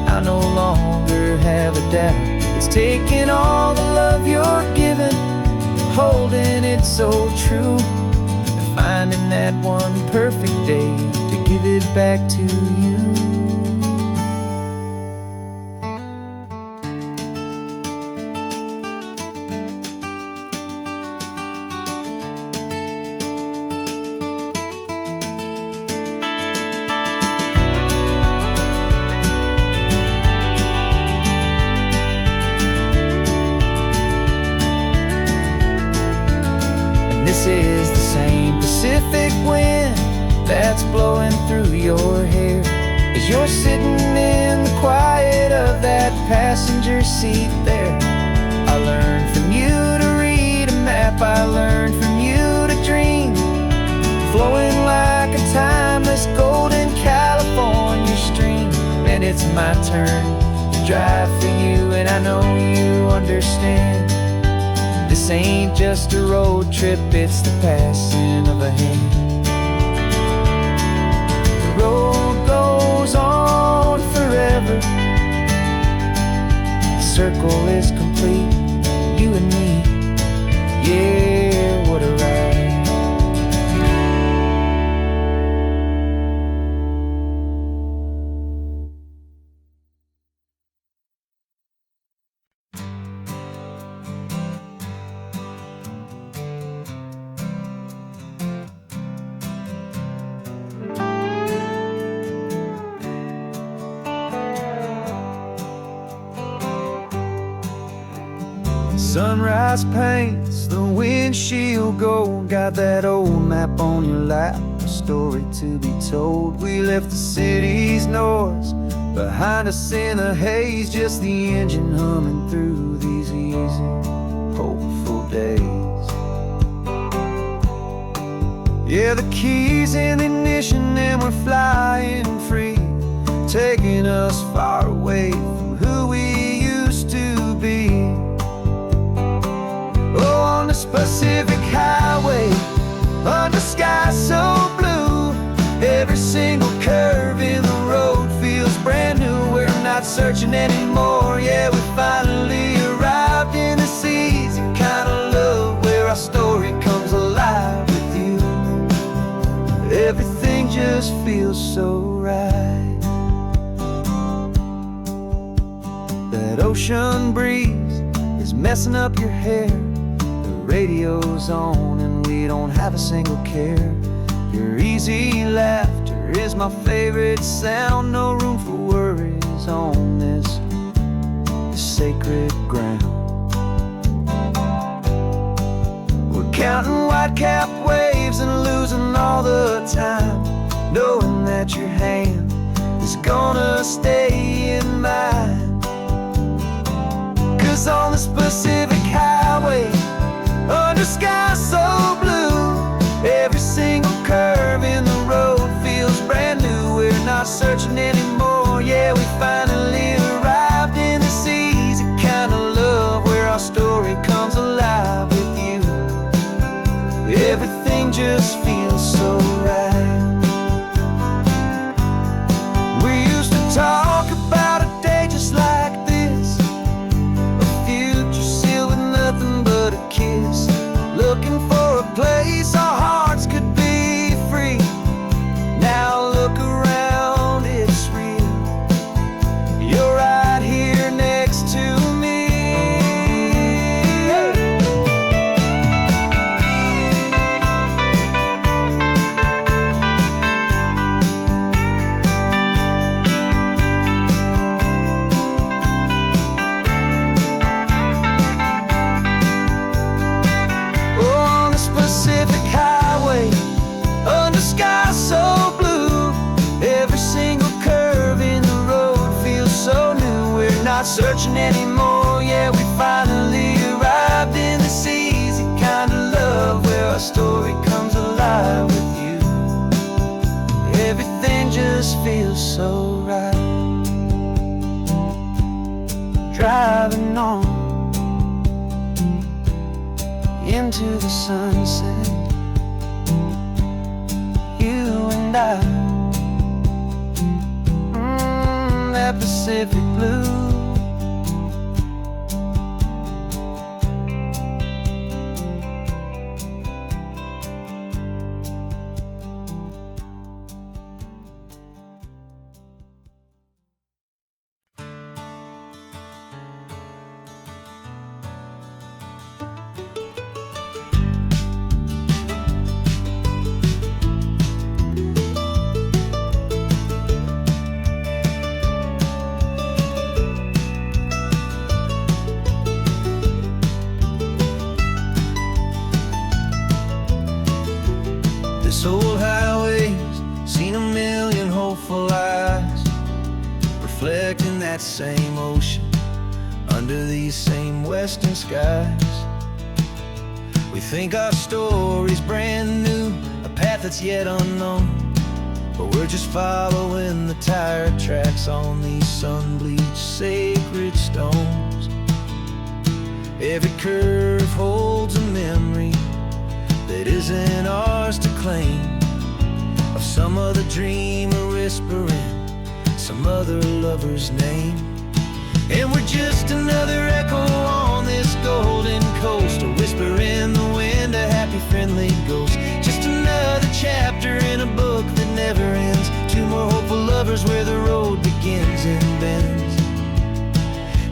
I no longer have a doubt. It's taking all the love you're giving, holding it so true, and finding that one perfect day to give it back to you. This is the same Pacific wind that's blowing through your hair as you're sitting in the quiet of that passenger seat there. I learned from you to read a map, I learned from you to dream, flowing like a timeless golden California stream. And it's my turn to drive for you, and I know you understand. This ain't just a road trip, it's the passing of a hand. The road goes on forever, the circle is complete, you and me, yeah, what a ride. Sunrise paints the windshield gold, got that old map on your lap, a story to be told. We left the city's noise behind us in the haze, just the engine humming through these easy, hopeful days. Yeah, the keys in the ignition and we're flying free, taking us far away from who we used to be. Oh, on this Pacific highway, under sky so blue, every single curve in the road feels brand new. We're not searching anymore, yeah, we finally arrived in this easy kind of love, where our story comes alive with you. just feels so right. That ocean breeze is messing up your hair. The radio's on and we don't have a single care. Your easy laughter is my favorite sound. No room for worries on this sacred ground. We're counting white-capped waves and losing all the time, knowing that your hand is gonna stay in mine. 'Cause on this Pacific highway, under sky so blue, every single curve in the road feels brand new. We're not searching anymore, yeah, we finally arrived in this easy kind of love where our story comes alive with you. Everything just feels so right. We used to talk about a day just like this, a future sealed with nothing but a kiss, looking for a place our hearts could be free. Now look around, it's real. You're right here next to me. On this Pacific highway, under sky so blue, every single curve in the road feels so new. We're not searching anymore, yeah, we finally arrived in this easy kind of love where our story comes alive with you. Everything just feels so right. Driving on into the sunset, you and I, that Pacific blue. This old highway's seen a million hopeful eyes, reflecting that same ocean under these same western skies. We think our story's brand new, a path that's yet unknown, but we're just following the tire tracks on these sun-bleached sacred stones. Every curve holds a memory that isn't ours to claim, of some other dreamer whispering some other lover's name. And we're just another echo on this golden coast, a whisper in the wind, a happy friendly ghost. Just another chapter in a book that never ends, two more hopeful lovers where the road begins and bends.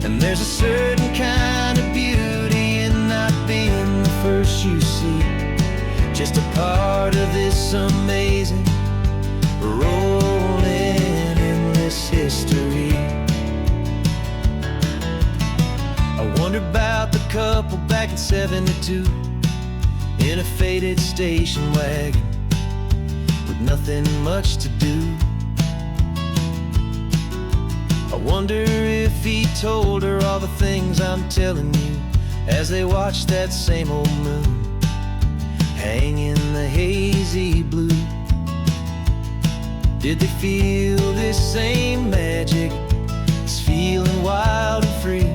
And there's a certain kind of beauty in not being the first you see, just a part of this amazing rolling endless history. I wonder about the couple back in '72 in a faded station wagon with nothing much to do. I wonder if he told her all the things I'm telling you as they watched that same old moon hang in the hazy blue. Did they feel this same magic, this feeling wild and free,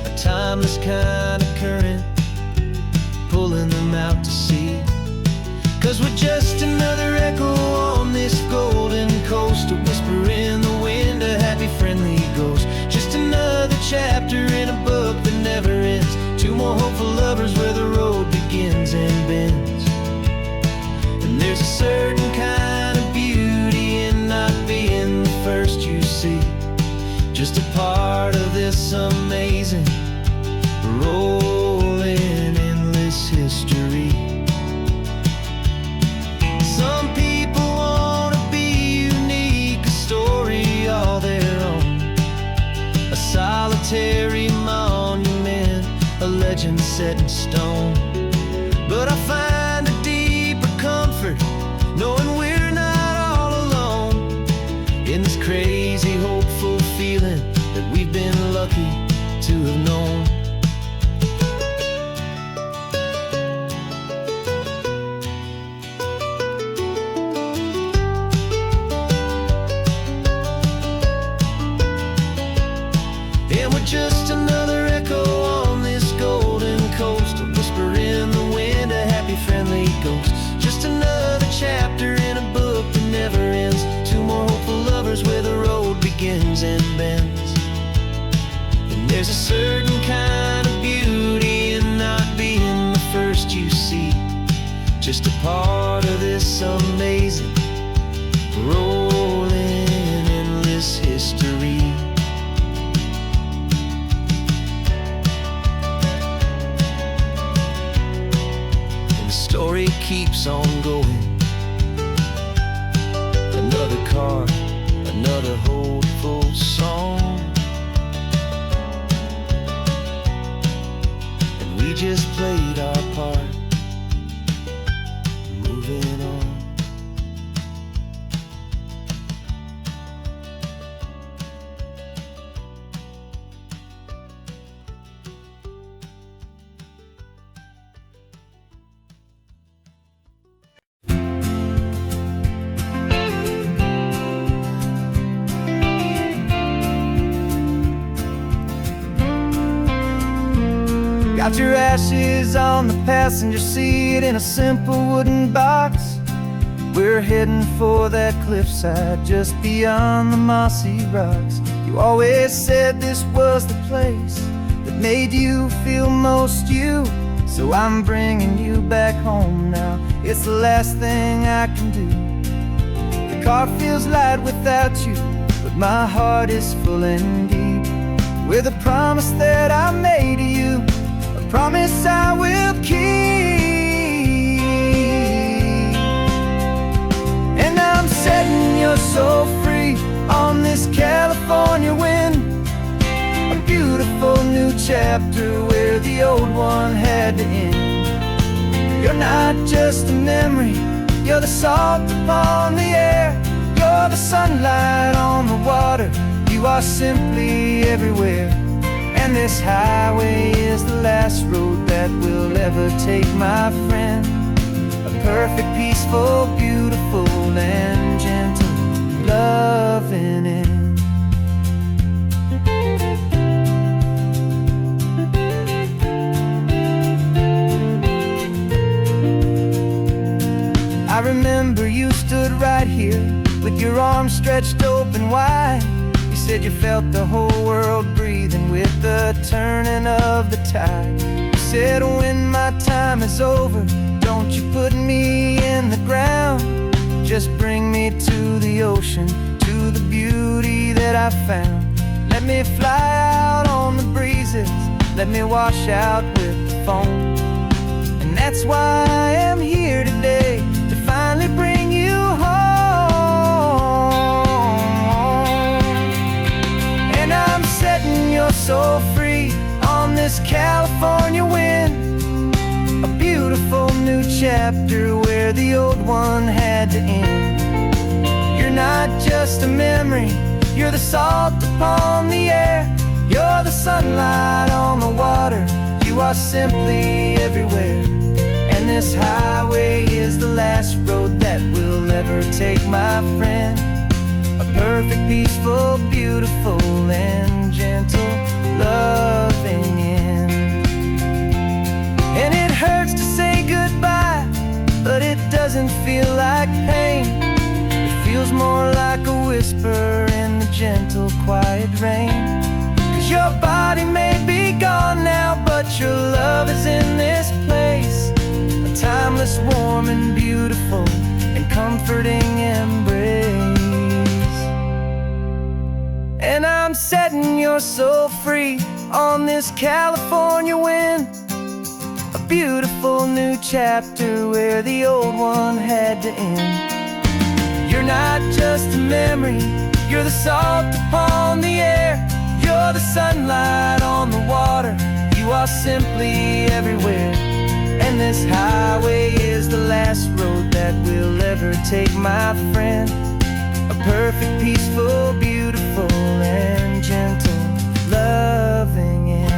a timeless kind of current pulling them out to sea? 'Cause we're just another echo on this golden coast, a whisper in the wind, a happy friendly ghost. Just another chapter in a book that never ends, two more hopeful lovers where the road begins and bends. And there's a certain kind of legend set in stone. But I find a deeper comfort knowing we're not all alone in this crazy, hopeful feeling that we've been lucky to have known. And we're just another echo on this golden coast, a whisper in the wind, a happy, friendly ghost. Just another chapter in a book that never ends. Two more hopeful lovers where the road begins and bends. And there's a certain kind of beauty in not being the first you see, just a part of this amazing, rolling, endless history. Story keeps on going. Another card, another hopeful song, and we just played our part, moving on. Got your ashes on the passenger seat in a simple wooden box. We're heading for that cliffside just beyond the mossy rocks. You always said this was the place that made you feel most you, so I'm bringing you back home now. It's the last thing I can do. The car feels light without you, but my heart is full and deep with a promise that I made to you, promise I will keep. And I'm setting your soul free on this California wind, a beautiful new chapter where the old one had to end. You're not just a memory, you're the salt upon the air, you're the sunlight on the water, you are simply everywhere. And this highway is the last road that we'll ever take, my friend. A perfect, peaceful, beautiful, and gentle loving end. I remember you stood right here with your arms stretched open wide. You said you felt the whole world breathing with the turning of the tide. You said when my time is over, don't you put me in the ground, just bring me to the ocean, to the beauty that I found. Let me fly out on the breezes, let me wash out with the foam. And that's why I am here today, to finally bring you home. I'm setting your soul free on this California wind, a beautiful new chapter where the old one had to end. You're not just a memory, you're the salt upon the air, you're the sunlight on the water, you are simply everywhere. And this highway is the last road that we'll ever take, my friend. A perfect, peaceful, beautiful, and gentle loving end. And it hurts to say goodbye, but it doesn't feel like pain. It feels more like a whisper in the gentle, quiet rain. 'Cause your body may be gone now, but your love is in this place, a timeless, warm, and beautiful, and comforting embrace. And I'm setting your soul free on this California wind, a beautiful new chapter where the old one had to end. You're not just a memory, you're the salt upon the air, you're the sunlight on the water, you are simply everywhere. And this highway is the last road that we'll ever take, my friend. A perfect, peaceful, beautiful, and gentle, loving end.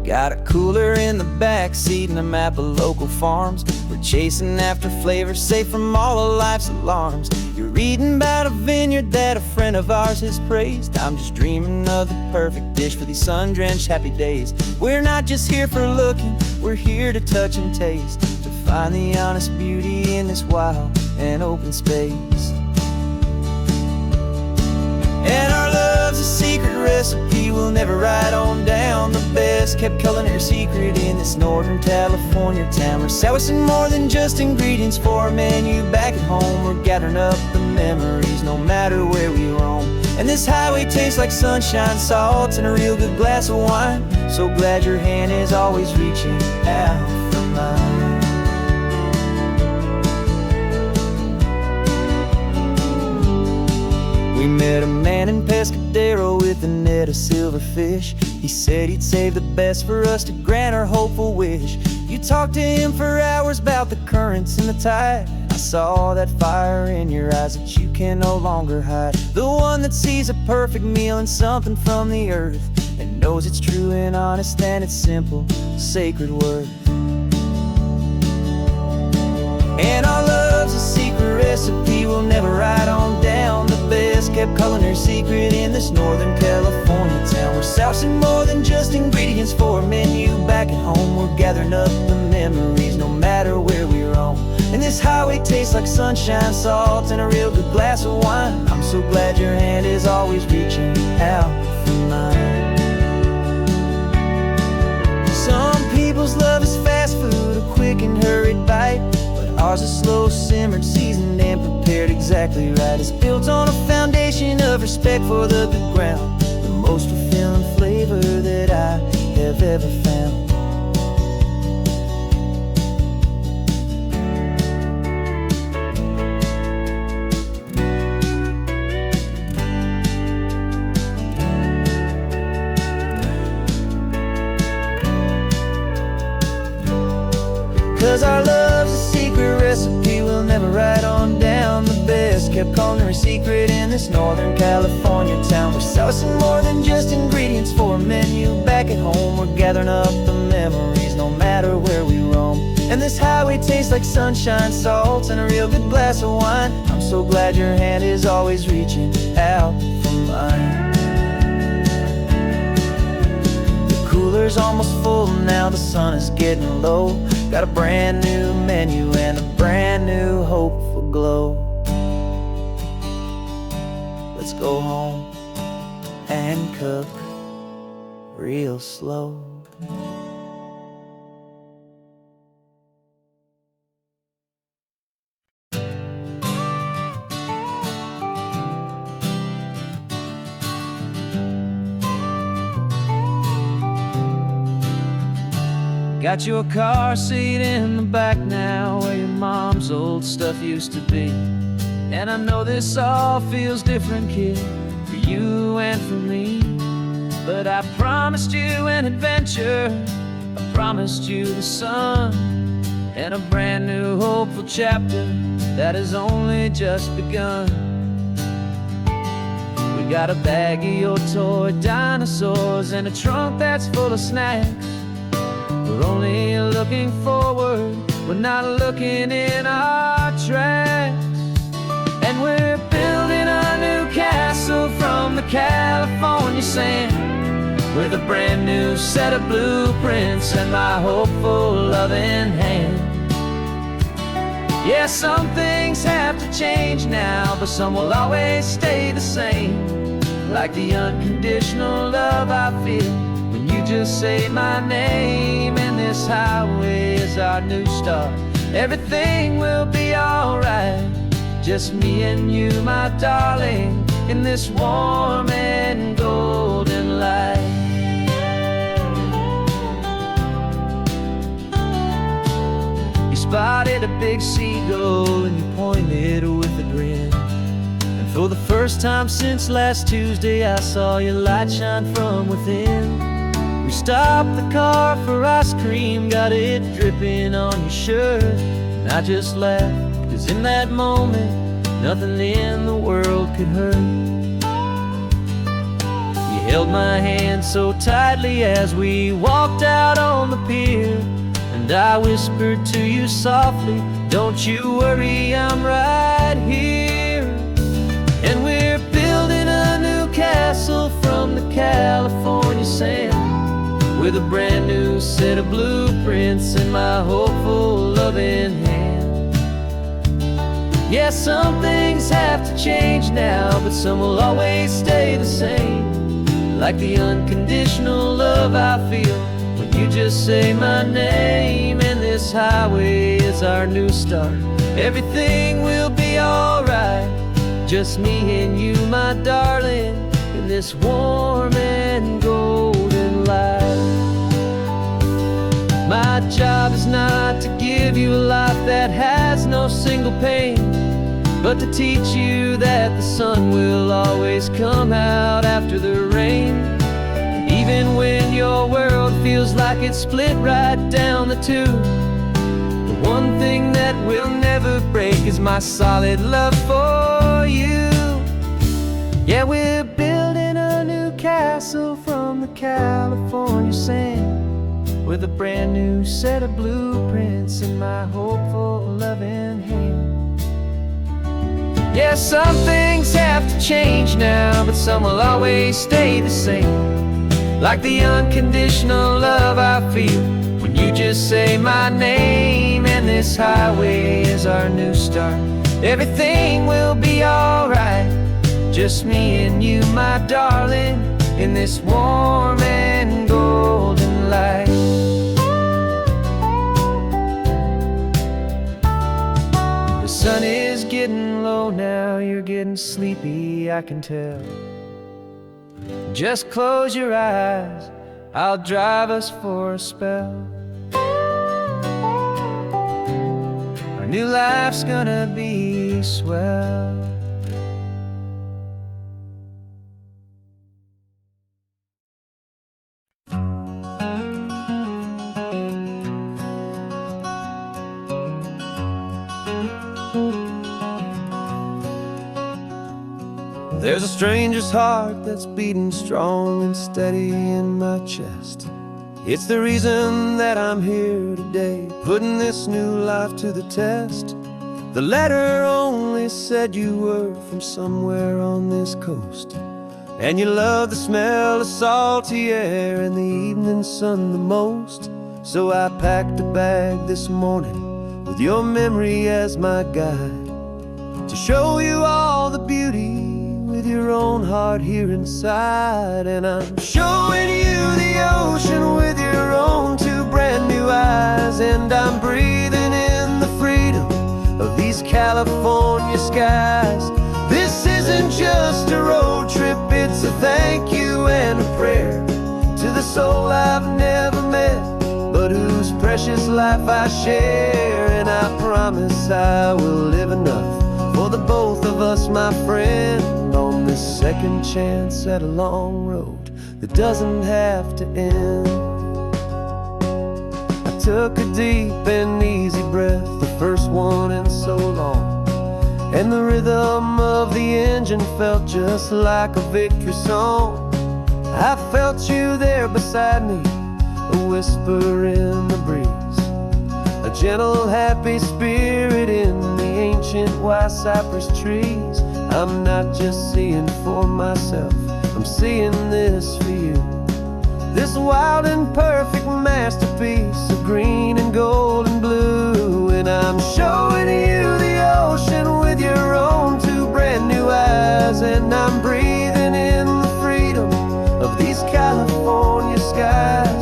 Got a cooler in the back seat and a map of local farms. We're chasing after flavors safe from all of life's alarms. You're reading about a vineyard that a friend of ours has praised. I'm just dreaming of the perfect dish for these sun-drenched happy days. We're not just here for looking, we're here to touch and taste, to find the honest beauty in this wild and open space. And our love's a secret recipe we'll never write on down. The best kept culinary secret in this Northern California town. We're sourcing more than just ingredients for a menu back at home. We're gathering up the memories no matter where we roam. And this highway tastes like sunshine, salt, and a real good glass of wine. So glad your hand is always reaching out for mine. We met a man in Pescadero with a net of silverfish. He said he'd save the best for us to grant our hopeful wish. You talked to him for hours about the currents and the tide. I saw that fire in your eyes that you can no longer hide. The one that sees a perfect meal in something from the earth, and knows it's true and honest and it's simple, sacred worth. And our love's a secret recipe we'll never write on down. The best kept culinary secret in this Northern California town. We're sourcing more than just ingredients for a menu back at home. We're gathering up the memories no matter where we roam. And this highway tastes like sunshine, salt, and a real good glass of wine. I'm so glad your hand is always reaching out for mine. Some people's love is fast food, a quick and hurried bite. Ours is slow simmered, seasoned, and prepared exactly right. It's built on a foundation of respect for the good ground, the most fulfilling flavor that I have ever found. 'Cause our love's a secret recipe we'll never write on down. The best kept culinary secret in this Northern California town. We're sourcing more than just ingredients for a menu back at home. We're gathering up the memories no matter where we roam. And this highway tastes like sunshine, salt, and a real good glass of wine. I'm so glad your hand is always reaching out for mine. The cooler's almost full now, the sun is getting low. Got a brand new menu and a brand new hopeful glow. Let's go home and cook real slow. Got your car seat in the back now, where your mom's old stuff used to be. And I know this all feels different, kid, for you and for me. But I promised you an adventure, I promised you the sun, and a brand new hopeful chapter that has only just begun. We got a bag of your toy dinosaurs and a trunk that's full of snacks. We're only looking forward, we're not looking in our tracks. And we're building a new castle from the California sand, with a brand new set of blueprints and my hopeful loving hand. Yeah, some things have to change now, but some will always stay the same, like the unconditional love I feel just say my name, and this highway is our new start. Everything will be alright, just me and you, my darling, in this warm and golden light. You spotted a big seagull and you pointed with a grin. And for the first time since last Tuesday, I saw your light shine from within. We stopped the car for ice cream, got it dripping on your shirt. And I just laughed, 'cause in that moment, nothing in the world could hurt. You held my hand so tightly as we walked out on the pier, and I whispered to you softly, don't you worry, I'm right here. And we're building a new castle from the California sand, with a brand new set of blueprints in my hopeful, loving hand. Yeah, some things have to change now, but some will always stay the same. Like the unconditional love I feel when you just say my name, and this highway is our new start. Everything will be alright, just me and you, my darling, in this warm and golden light. My job is not to give you a life that has no single pain, but to teach you that the sun will always come out after the rain. And even when your world feels like it's split right down the two, the one thing that will never break is my solid love for you. Yeah, we're building a new castle from the California sand, with a brand new set of blueprints in my hopeful, loving hand. Yeah, some things have to change now, but some will always stay the same. Like the unconditional love I feel when you just say my name, and this highway is our new start. Everything will be alright, just me and you, my darling, in this warm and golden light. The sun is getting low now, you're getting sleepy, I can tell. Just close your eyes, I'll drive us for a spell. Our new life's gonna be swell. There's a stranger's heart that's beating strong and steady in my chest. It's the reason that I'm here today, putting this new life to the test. The letter only said you were from somewhere on this coast, and you love the smell of salty air and the evening sun the most. So I packed a bag this morning with your memory as my guide, to show you all the beauty with your own heart here inside. And I'm showing you the ocean with your own two brand new eyes, and I'm breathing in the freedom of these California skies. This isn't just a road trip, it's a thank you and a prayer to the soul I've never met, but whose precious life I share. And I promise I will live enough for the both of us, my friend, on this second chance at a long road that doesn't have to end. I took a deep and easy breath, the first one in so long, and the rhythm of the engine felt just like a victory song. I felt you there beside me, a whisper in the breeze, a gentle happy spirit in the ancient white cypress trees. I'm not just seeing for myself, I'm seeing this for you. This wild and perfect masterpiece of green and gold and blue. And I'm showing you the ocean with your own two brand new eyes, and I'm breathing in the freedom of these California skies.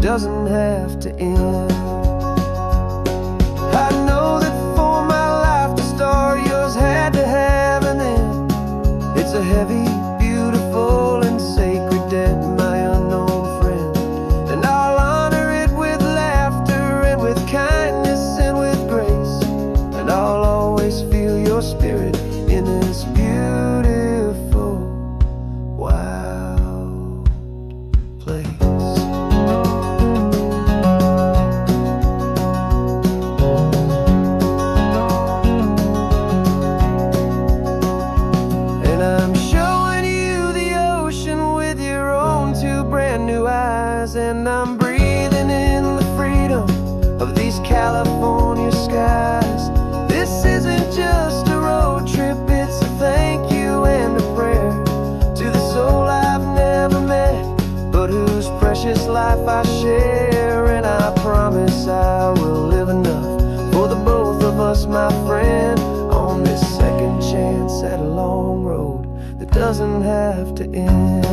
doesn't have to end. I know that for my life to start, yours had to have an end. It's a heavy, beautiful, and sacred debt, my unknown friend, and I'll honor it with laughter and with kindness and with grace, and I'll always feel your spirit in this beautiful, wild place. And I'm showing you the ocean with your own two brand new eyes, and I'm breathing in the freedom of these California skies. This isn't just a road trip, it's a thank you and a prayer to the soul I've never met, but whose precious life I share. And I promise I will live enough for the both of us, my friend, on this second chance at a long road that doesn't have to end.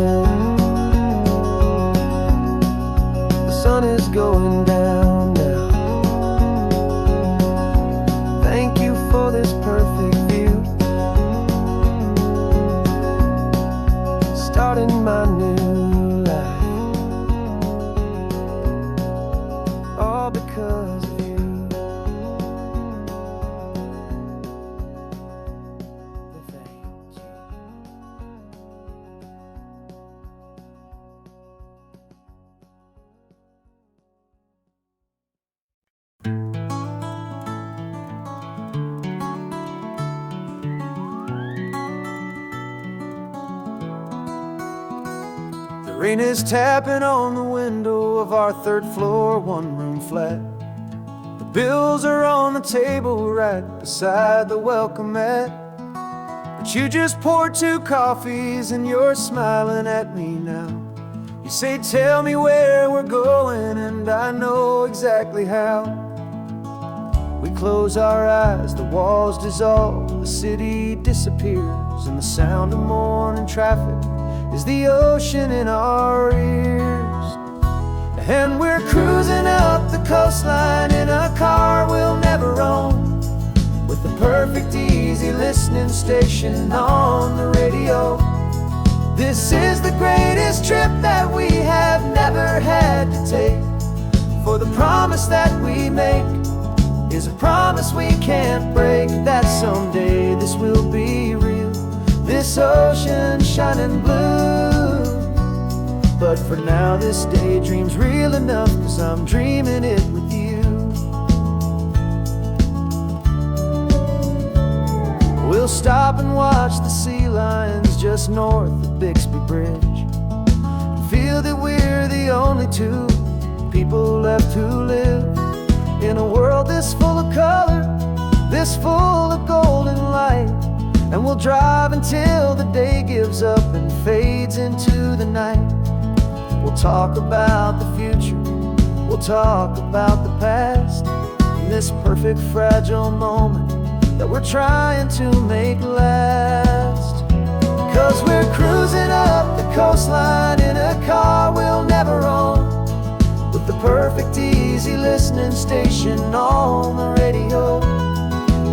The sun is going down now. Thank you for this perfect view, starting my new life, all because of you. Thank you. The rain is tapping on the window of our third floor, one-room flat. The bills are on the table right beside the welcome mat. But you just poured 2 coffees and you're smiling at me now. You say, tell me where we're going, and I know exactly how. We close our eyes, the walls dissolve, the city disappears, and the sound of morning traffic is the ocean in our ears. And we're cruising up the coastline in a car we'll never own, with the perfect easy listening station on the radio. This is the greatest trip that we have never had to take, for the promise that we make is a promise we can't break, that someday this will be real, this ocean shining blue. But for now this daydream's real enough, 'cause I'm dreaming it with you. We'll stop and watch the sea lions just north of Bixby Bridge, and feel that we're the only 2 people left who live in a world this full of color, this full of golden light. And we'll drive until the day gives up and fades into the night. We'll talk about the future, we'll talk about the past, in this perfect fragile moment that we're trying to make last. 'Cause we're cruising up the coastline in a car we'll never own, with the perfect easy listening station on the radio.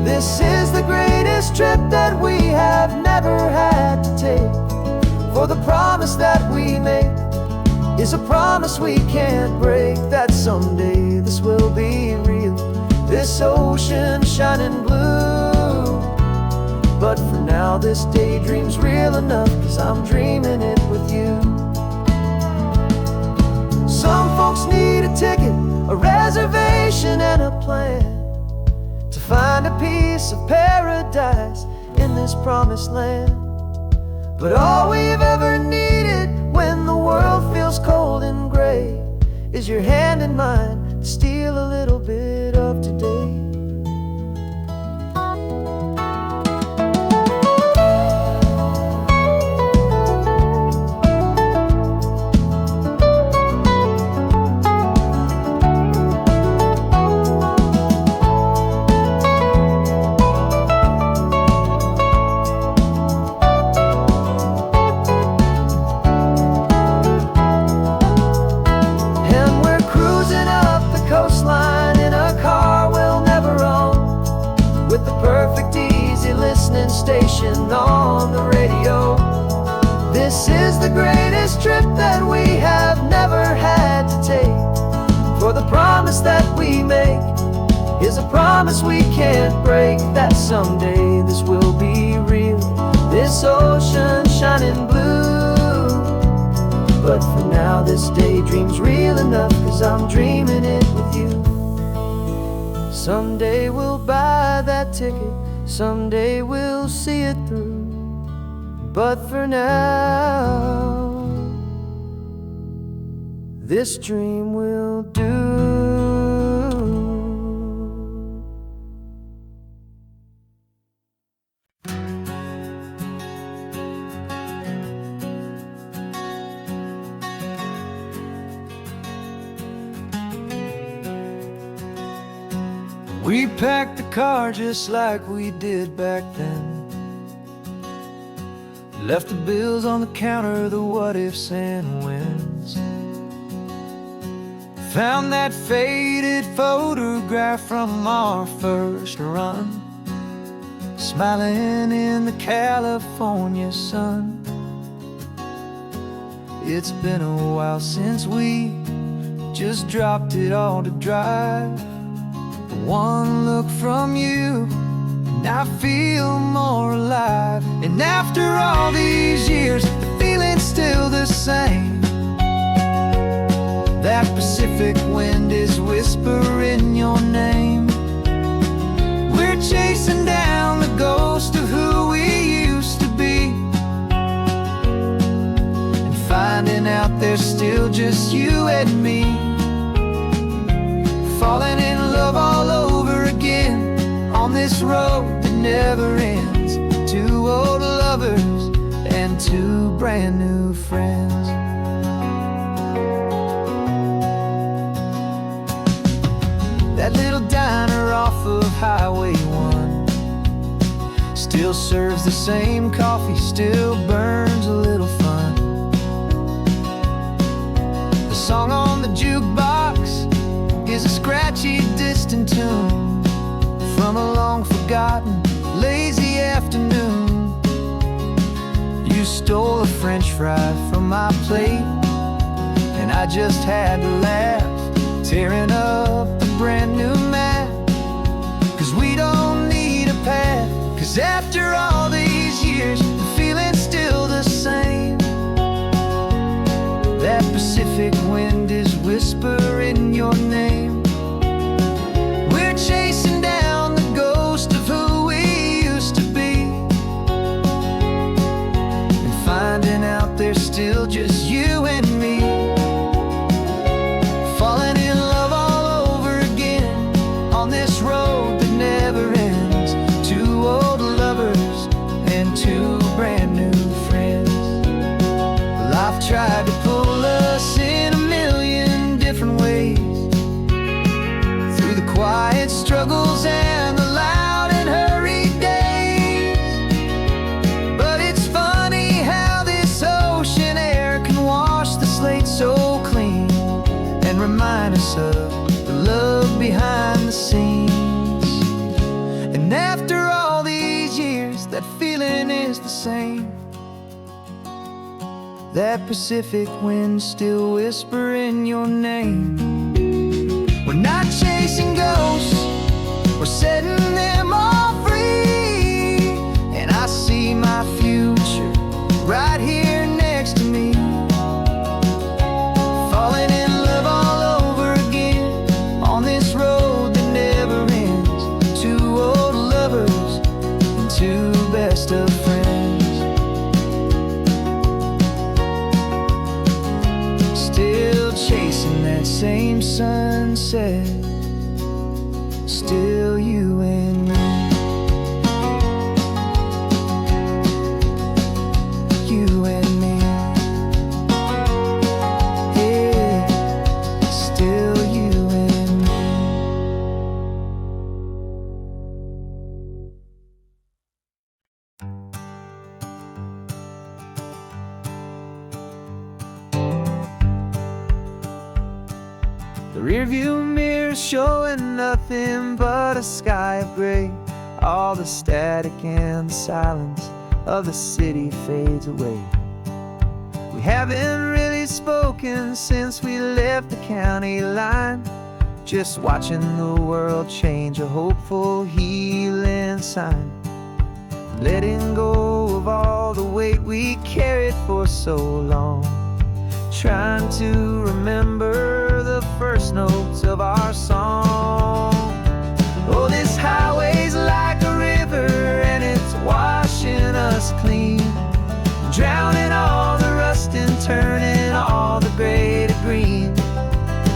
This is the greatest trip that we have never had to take, for the promise that we make is a promise we can't break, that someday this will be real, this ocean shining blue. But for now this daydream's real enough, 'cause I'm dreaming it with you. Some folks need a ticket, a reservation, and a plan to find a piece of paradise in this promised land. But all we've ever needed when the world feels cold and gray is your hand in mine to steal a little bit of today. And we're station on the radio. This is the greatest trip that we have never had to take. For the promise that we make is a promise we can't break, that someday this will be real, this ocean shining blue. But for now this daydream's real enough, 'cause I'm dreaming it with you. Someday we'll buy that ticket, someday we'll see it through. But for now, this dream will do. We packed the car just like we did back then. Left the bills on the counter, the what ifs and whens. Found that faded photograph from our first run, smiling in the California sun. It's been a while since we just dropped it all to drive. One look from you and I feel more alive. And after all these years, the feeling's still the same. That Pacific wind is whispering your name. We're chasing down the ghost of who we used to be, and finding out there's still just you and me. Falling in love all over again on this road that never ends. Two old lovers and two brand new friends. That little diner off of Highway 1 still serves the same coffee, still burns a little fun. The song on the jukebox is a scratchy, distant tune from a long-forgotten, lazy afternoon. You stole a French fry from my plate, and I just had to laugh, tearing up a brand new map. 'Cause we don't need a path, 'cause after all these years, the feeling's still the same. That Pacific wind is whispering your name. We're chasing down the ghost of who we used to be, and finding out there's still just you and me. Falling in love all over again on this road that never ends. Two old lovers and two brand new friends. Life tried to pull us in a million different ways, through the quiet struggles and the loud and hurried days. But it's funny how this ocean air can wash the slate so clean, and remind us of the love behind the scenes. And after all these years, that feeling is the same. That Pacific wind still whispering your name. We're not chasing ghosts, we're setting them all free. And I see my future right here next to me. Falling in love all over again on this road that never ends. Two old lovers and two best of friends. Still chasing that same sunset, still you and me. You and me. Yeah, still you and me. The rearview mirror showing nothing but a sky of gray. all the static and the silence of the city fades away. We haven't really spoken since we left the county line, just watching the world change, a hopeful healing sign. Letting go of all the weight we carried for so long, trying to remember the first notes of our song. Oh, this highway's like a river and it's washing us clean, drowning all the rust and turning all the gray to green.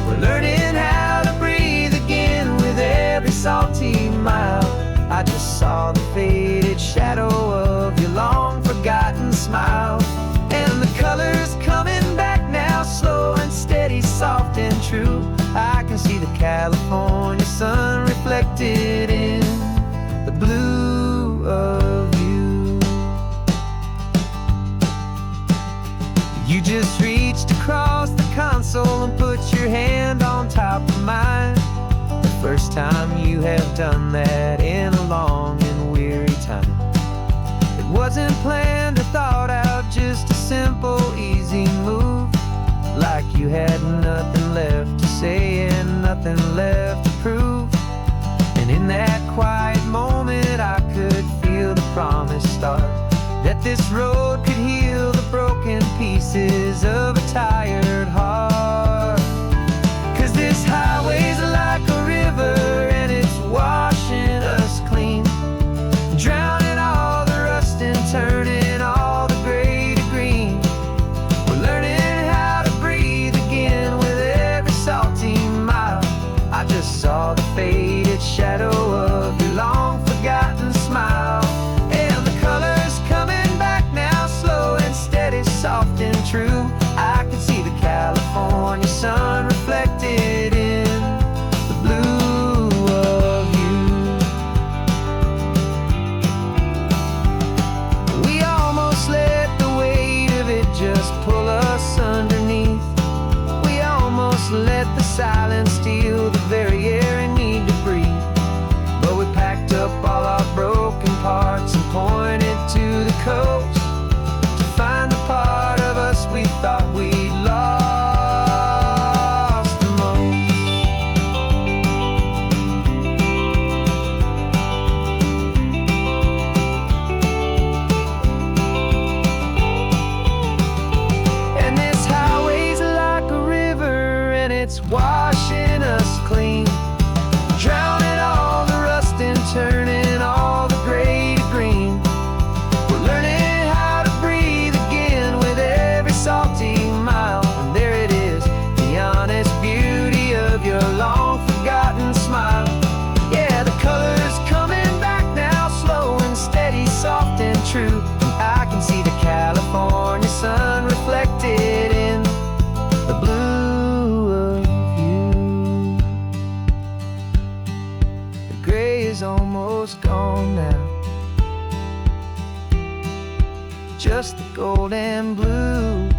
We're learning how to breathe again with every salty mile. I just saw the faded shadow of your long forgotten smile, and the colors coming back now, slow and steady, soft and true. I can see the California sun reflected in the blue of you. You just reached across the console and put your hand on top of mine. The first time you have done that in a long and weary time. It wasn't planned or thought out, just a simple, easy move. Like you had nothing left to say and nothing left to prove. And in that quiet moment I could feel the promise start, that this road could heal the broken pieces of a tired heart. 'Cause this highway's like a river and it's washing us clean, drowning all the rust and turning all the gray to green. We're learning how to breathe again with every salty mile. I just saw the faded shadow of your long forgotten smile, and the colors coming back now, slow and steady, soft and true. I can see the California sun reflected in the blue of you. We almost let the weight of it just pull us underneath. We almost let the silence steal the very air we need to breathe. But we packed up all our broken parts and pointed to the coast to find the part of us we thought we'd lost the most. And this highway's like a river and it's washing us clean, drowning all the rust and turning all the gray to green. We're learning how to breathe again with every salty mile. And there it is, the honest beauty of your long forgotten smile. Yeah, the colors coming back now, slow and steady, soft and true. I can see the California sun reflected in the blue of you. The gray is almost gone now, just the gold and blue.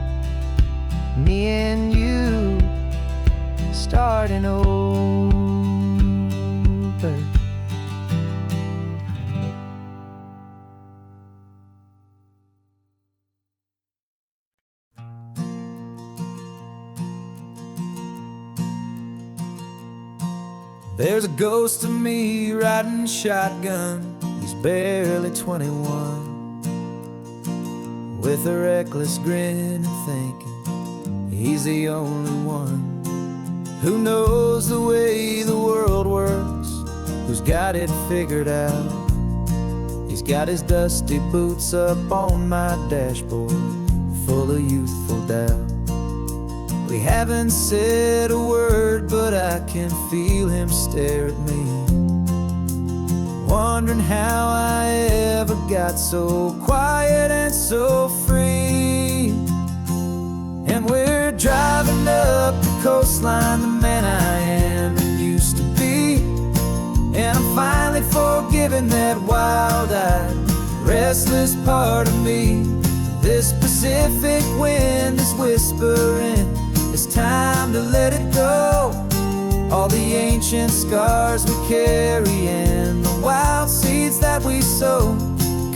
Me and you starting over. There's a ghost of me riding shotgun. He's barely 21, with a reckless grin and thinking he's the only one who knows the way the world works, who's got it figured out. He's got his dusty boots up on my dashboard, full of youthful doubt. We haven't said a word, but I can feel him stare at me, wondering how I ever got so quiet and so free. And we're driving up the coastline, the man I am and used to be. And I'm finally forgiving that wild-eyed, restless part of me. This Pacific wind is whispering, it's time to let it go. all the ancient scars we carry and the wild seeds that we sow.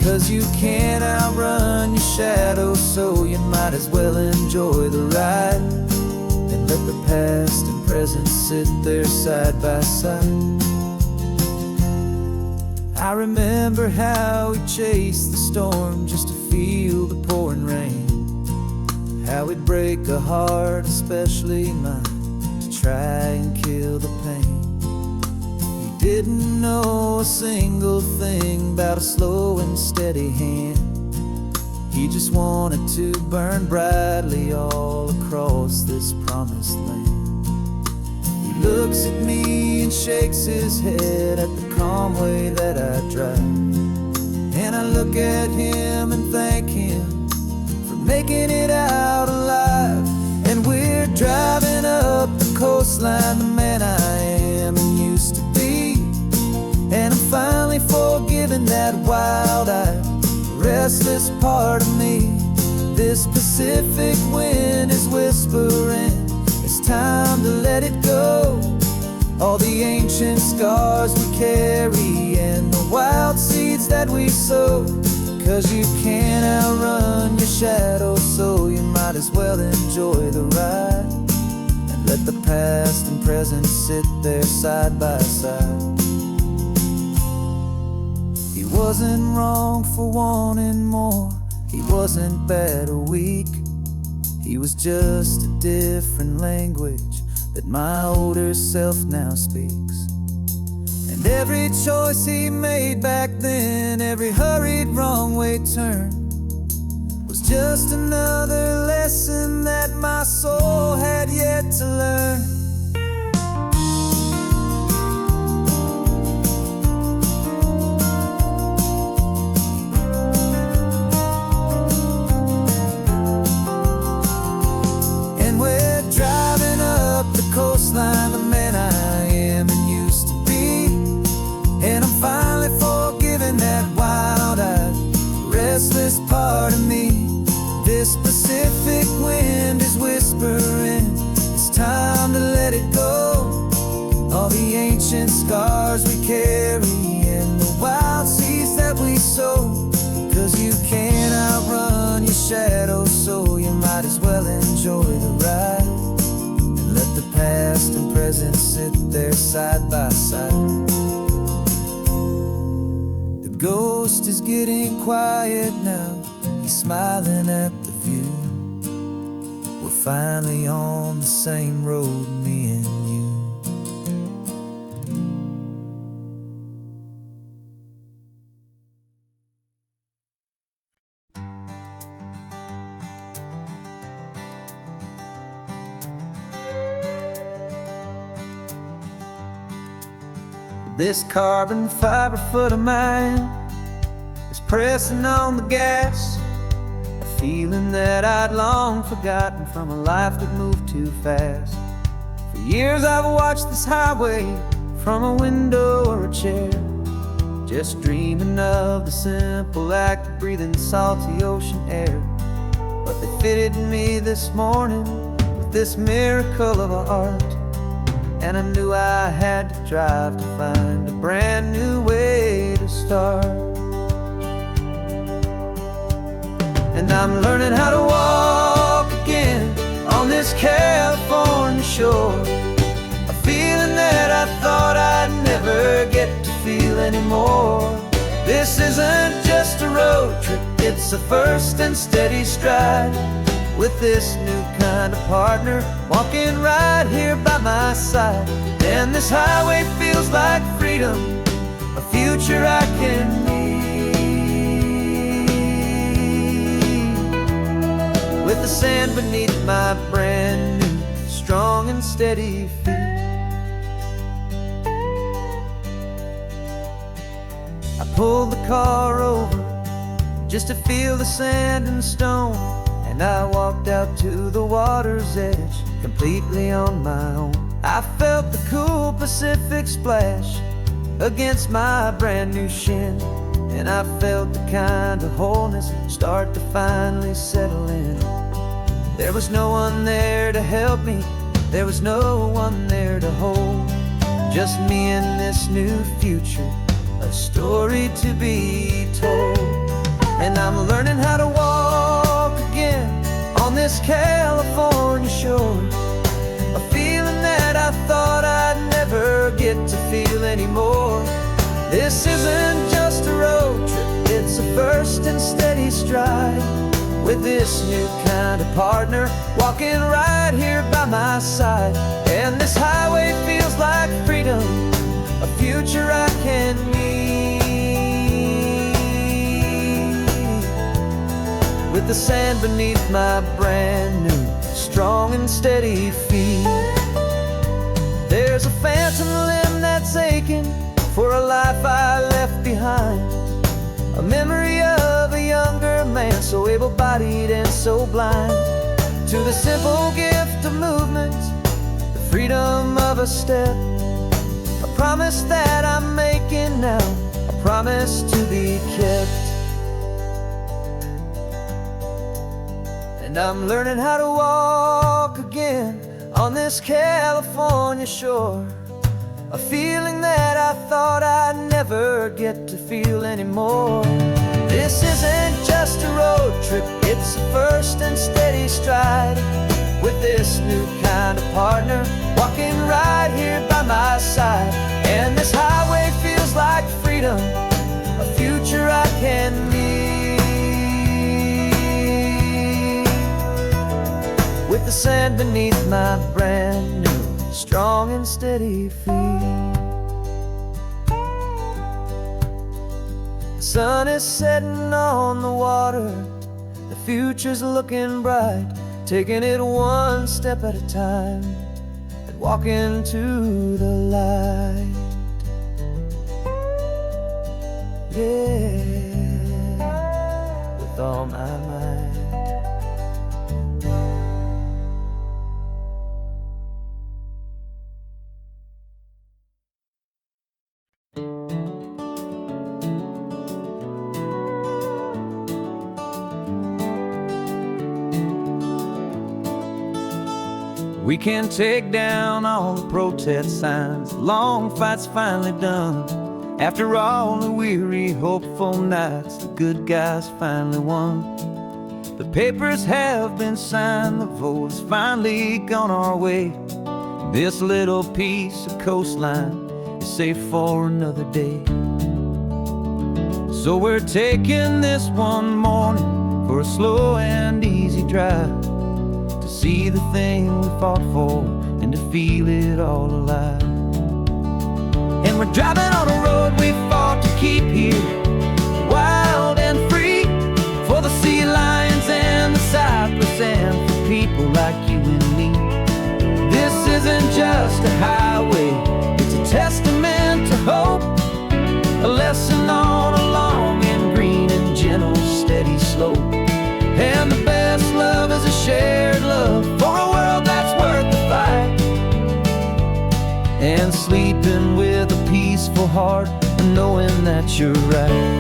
'Cause you can't outrun your shadow, so you might as well enjoy the ride and let the past and present sit there side by side. I remember how we chased the storm just to feel the pouring rain, how we'd break a heart, especially mine, to try and kill the pain. He didn't know a single thing about a slow and steady hand. He just wanted to burn brightly all across this promised land. He looks at me and shakes his head at the calm way that I drive, and I look at him and thank him for making it out alive. And we're driving up the coastline, the man I am and used to be, and I'm finally forgiving that wild-eyed, restless part of me. This Pacific wind is whispering, it's time to let it go. All the ancient scars we carry and the wild seeds that we sow. 'Cause you can't outrun your shadow, so you might as well enjoy the ride and let the past and present sit there side by side. He wasn't wrong for wanting more, he wasn't bad or weak. He was just a different language that my older self now speaks. And every choice he made back then, every hurried wrong way turn, was just another lesson that my soul had yet to learn. Coastline, the man I am and used to be, and I'm finally forgiving that wild-eyed, restless part of me. This Pacific wind is whispering, it's time to let it go. All the ancient scars we carry and the wild seeds that we sow. 'Cause you can't outrun your shadow, so you might as well enjoy the ride. Let the past and present sit there side by side. The ghost is getting quiet now, he's smiling at the view. We're finally on the same road, me and you. This carbon fiber foot of mine is pressing on the gas, a feeling that I'd long forgotten from a life that moved too fast. For years I've watched this highway from a window or a chair, just dreaming of the simple act of breathing salty ocean air. But they fitted me this morning with this miracle of art, and I knew I had to drive to find a brand new way to start. And I'm learning how to walk again on this California shore, a feeling that I thought I'd never get to feel anymore. This isn't just a road trip, it's a first and steady stride, with this new kind of partner walking right here by my side. And this highway feels like freedom, a future I can need, with the sand beneath my brand new strong and steady feet. I pulled the car over just to feel the sand and stone, and I walked out to the water's edge completely on my own. I felt the cool Pacific splash against my brand new shin, and I felt the kind of wholeness start to finally settle in. There was no one there to help me, There was no one there to hold, just me and this new future, a story to be told. And I'm learning how to walk again on this California shore, a feeling that I thought I'd never get to feel anymore. This isn't just a road trip, it's a first and steady stride, with this new kind of partner walking right here by my side. And this highway feels like freedom, a future I can meet, with the sand beneath my brand new, strong and steady feet. There's a phantom limb that's aching for a life I left behind, a memory of a younger man, so able-bodied and so blind, to the simple gift of movement, the freedom of a step, a promise that I'm making now, a promise to be kept. And I'm learning how to walk again on this California shore, a feeling that I thought I'd never get to feel anymore. This isn't just a road trip, it's a first and steady stride, with this new kind of partner walking right here by my side. And this highway feels like freedom, a future I can meet, with the sand beneath my brand new, strong and steady feet. The sun is setting on the water, the future's looking bright, taking it one step at a time and walking to the light. Yeah, with all my might. We can take down all the protest signs, long fight's finally done. After all the weary, hopeful nights, the good guys finally won. The papers have been signed, the vote's finally gone our way. This little piece of coastline is safe for another day. So we're taking this one morning for a slow and easy drive, to see the thing we fought for and to feel it all alive. And we're driving on a road we fought to keep here, wild and free, for the sea lions and the cypress and for people like you and me. This isn't just a highway, it's a testament to hope, a lesson on a long and green and gentle steady slope. And the best love is a shared love for a world that's worth the fight, and sleeping with a peaceful heart and knowing that you're right.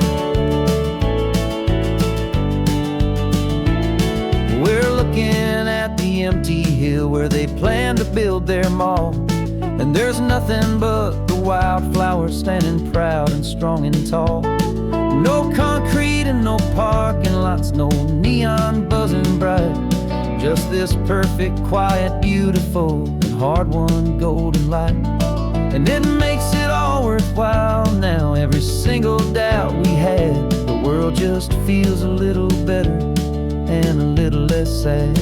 We're looking at the empty hill where they plan to build their mall, and there's nothing but the wildflowers standing proud and strong and tall. No concrete and no parking lots, no neon buzzing bright, just this perfect, quiet, beautiful, and hard-won golden light. And it makes it all worthwhile now, every single doubt we had. The world just feels a little better and a little less sad.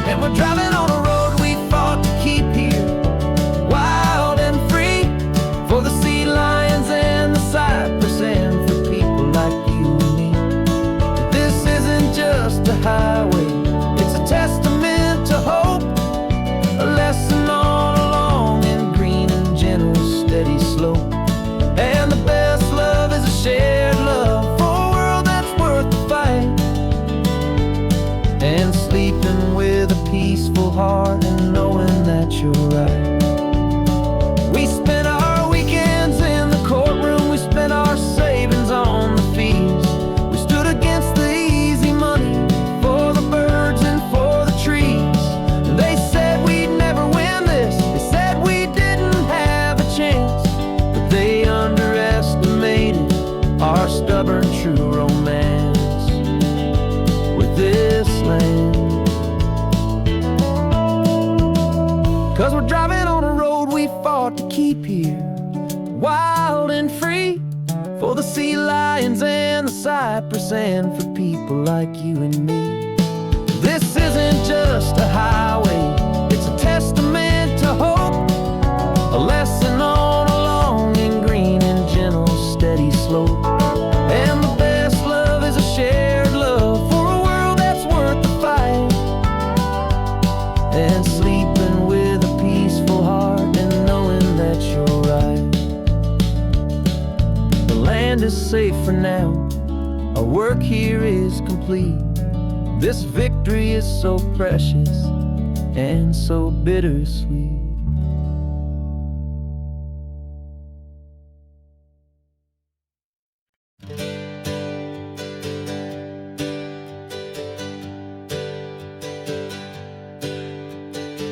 And we're driving on a road we fought to keep here, wild and free, for the sea lions and the cypress and for people like you and me. This isn't just a highway, it's a testament to hope, a lesson on a long and green and gentle steady slope. And the best love is a shared love for a world that's worth the fight, and sleeping with a peaceful heart and knowing that you're right. We spent our weekends in the courtroom, we spent our savings on the fees, we stood against the easy money for the keep here, wild and free, for the sea lions and the cypress, and for people like you and me. This isn't just a highway, it's a testament to hope, a lesson on a long and green and gentle steady slope. And the best love is a shared love for a world that's worth the fight, and sleeping with a peaceful heart and knowing that you're right. The land is safe for now, our work here is complete. This victory is so precious and so bittersweet.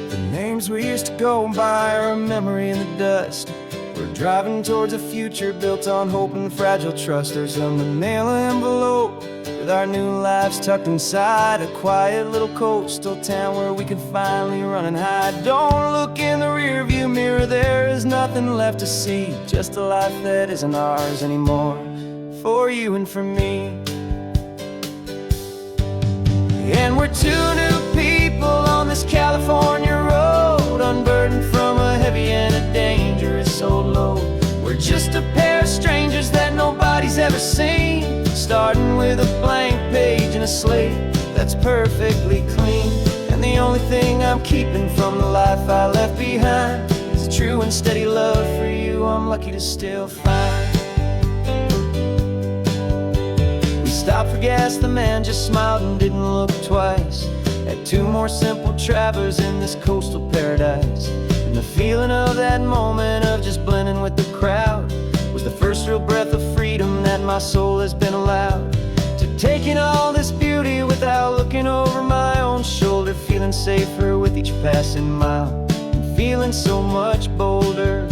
The names we used to go by are a memory in the dust. We're driving towards a future built on hope and fragile trust. There's a manila envelope with our new lives tucked inside, a quiet little coastal town where we can finally run and hide. Don't look in the rearview mirror, there is nothing left to see, just a life that isn't ours anymore, for you and for me. And we're two new people on this California road, unburdened from a heavy and a dangerous old load. We're just a pair of strangers that nobody's ever seen, starting with a blank page and a slate that's perfectly clean. And the only thing I'm keeping from the life I left behind is a true and steady love for you I'm lucky to still find. We stopped for gas, the man just smiled and didn't look twice. Had two more simple travelers in this coastal paradise, and the feeling of that moment of just blending with the crowd was the first real breath of freedom that my soul has been allowed to take in all this beauty without looking over my own shoulder, feeling safer with each passing mile and feeling so much bolder.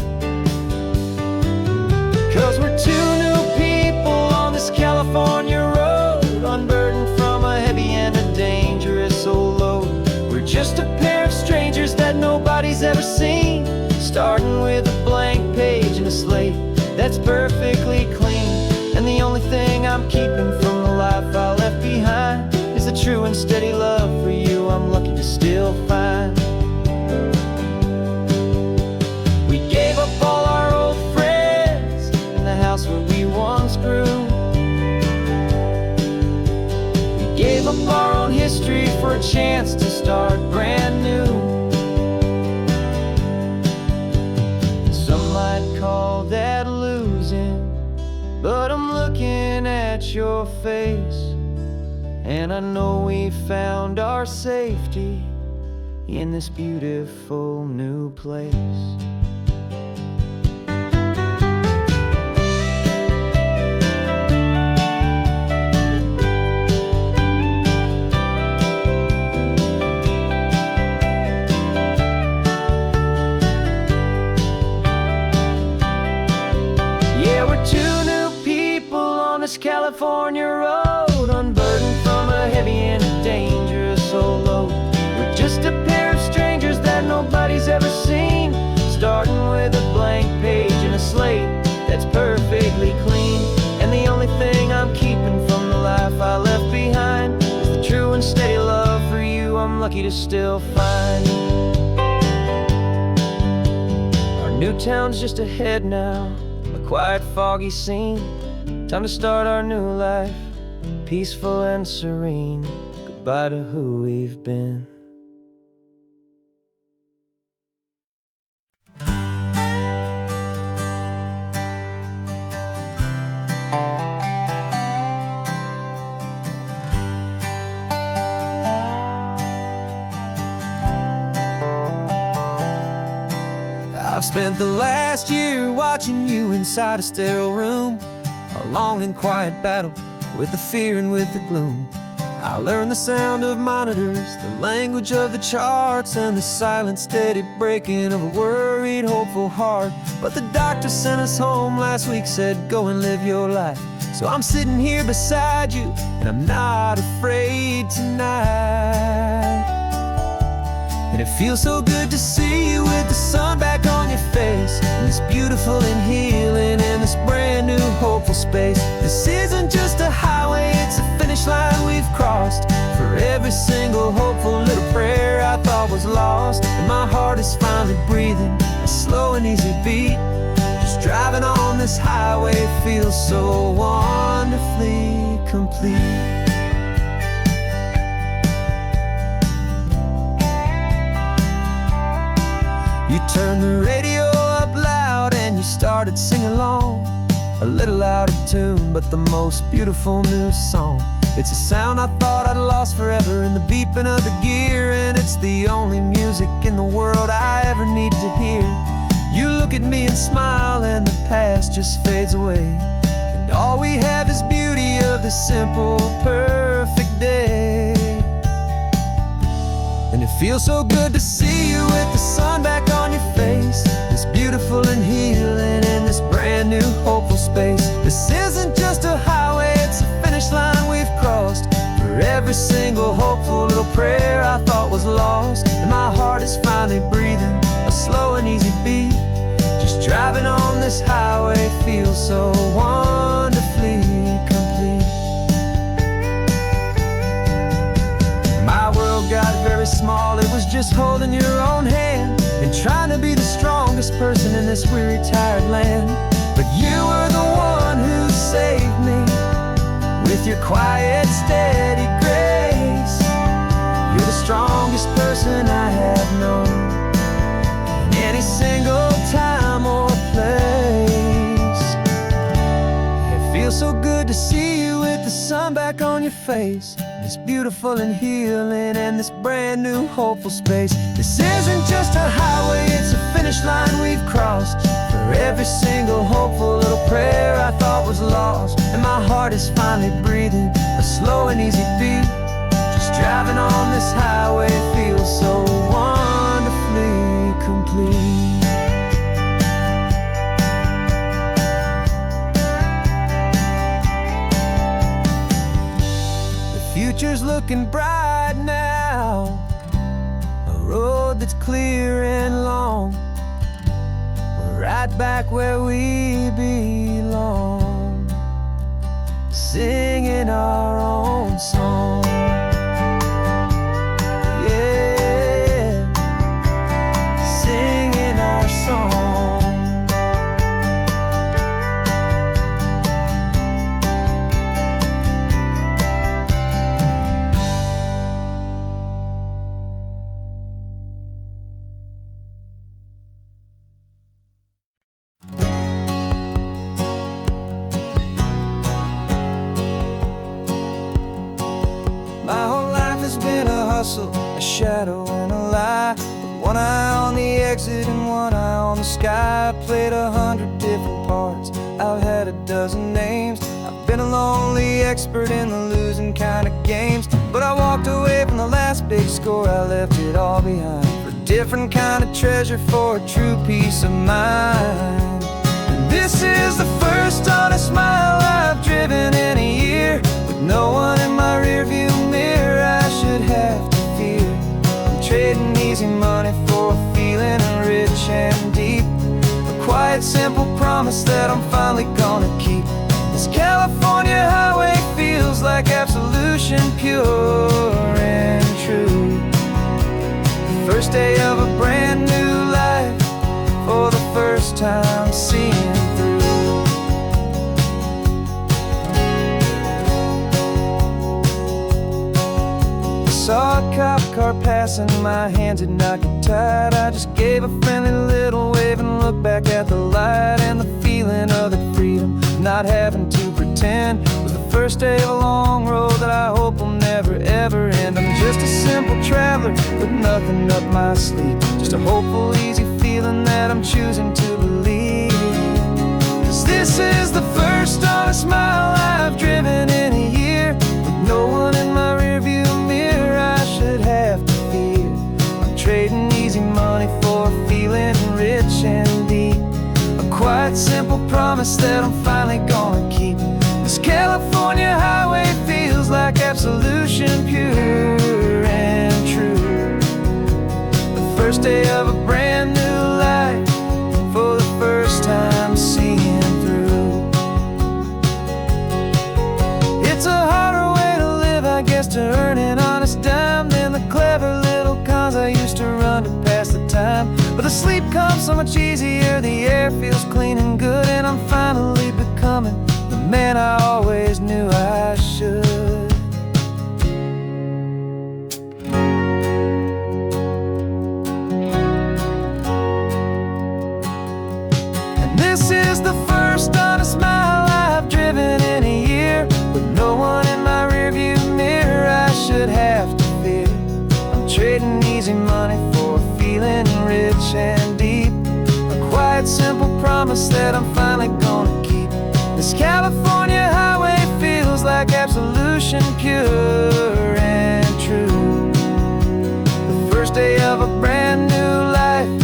'Cause we're two new people on this California road, unburdened from a heavy and a dangerous old load. We're just a pair of strangers that nobody's ever seen, starting with a blank page and a slate that's perfectly clean. And the only thing I'm keeping from the life I left behind is a true and steady love for you I'm lucky to still find. We gave up all our old friends in the house where we once grew. We gave up our own history for a chance to start brand new. Some might call that losing, but I'm looking at your face, and I know we found our safety in this beautiful new place. California road, unburdened from a heavy and a dangerous old load. We're just a pair of strangers that nobody's ever seen, starting with a blank page and a slate that's perfectly clean. And the only thing I'm keeping from the life I left behind is the true and steady love for you I'm lucky to still find. Our new town's just ahead now, a quiet foggy scene. Time to start our new life, peaceful and serene. Goodbye to who we've been. I've spent the last year watching you inside a sterile room, a long and quiet battle with the fear and with the gloom. I learned the sound of monitors, the language of the charts, and the silent, steady breaking of a worried, hopeful heart. But the doctor sent us home last week, said, go and live your life. So I'm sitting here beside you, and I'm not afraid tonight. And it feels so good to see you with the sun back on your face, and this beautiful and healing in this brand new hopeful space. This isn't just a highway, it's a finish line we've crossed. For every single hopeful little prayer I thought was lost, and my heart is finally breathing a slow and easy beat. Just driving on this highway feels so wonderfully complete. You turned the radio up loud and you started singing along, a little out of tune, but the most beautiful new song. It's a sound I thought I'd lost forever in the beeping of the gear, and it's the only music in the world I ever need to hear. You look at me and smile, and the past just fades away, and all we have is beauty of this simple, perfect day. And it feels so good to see you with the sun back on your face, this beautiful and healing in this brand new hopeful space. This isn't just a highway, it's a finish line we've crossed. For every single hopeful little prayer I thought was lost, and my heart is finally breathing a slow and easy beat. Just driving on this highway feels so wonderfully complete. My world got very small, it was just holding your own hand and trying to be the strongest person in this weary, tired land. But you were the one who saved me with your quiet, steady grace. You're the strongest person I have known in any single time or place. It feels so good to see you with the sun back on your face, this beautiful and healing and this brand new hopeful space. This isn't just a highway, it's a finish line we've crossed. For every single hopeful little prayer I thought was lost, and my heart is finally breathing a slow and easy beat. Just driving on this highway feels so wonderfully complete. Future's looking bright now, a road that's clear and long. We're right back where we belong, singing our own song. Yeah, singing our song. My whole life has been a hustle, a shadow and a lie, with one eye on the exit and one eye on the sky. I played 100 different parts, I've had a dozen names. I've been a lonely expert in the losing kind of games, but I walked away from the last big score, I left it all behind for a different kind of treasure, for a true peace of mind. And this is the first honest mile I've driven in a year, with no one in my rearview mirror I should have to fear. I'm trading easy money for a feeling rich and deep, a quiet, simple promise that I'm finally gonna keep. This California highway feels like absolution, pure and true. The first day of a brand new life, for the first time seeing through. Saw a cop car passing, my hands had not get tied. I just gave a friendly little wave and looked back at the light, and the feeling of the freedom, not having to pretend, was the first day of a long road that I hope will never ever end. I'm just a simple traveler with nothing up my sleeve, just a hopeful, easy feeling that I'm choosing to believe. 'Cause this is the first honest mile I've driven in a year, with no one in my rearview mirror I should have to fear. I'm trading easy money for a feeling rich and deep, a quiet, simple promise that I'm finally gonna keep. This California highway feels like absolution, pure and true. The first day of a brand new becomes so much easier. The air feels clean and good, and I'm finally becoming the man I always knew I should. And this is the first honest mile I've driven in a year, with no one in my rearview mirror I should have to fear. I'm trading easy money for feeling rich and deep, a quiet, simple promise that I'm finally gonna keep. This California highway feels like absolution, pure and true. The first day of a brand new life,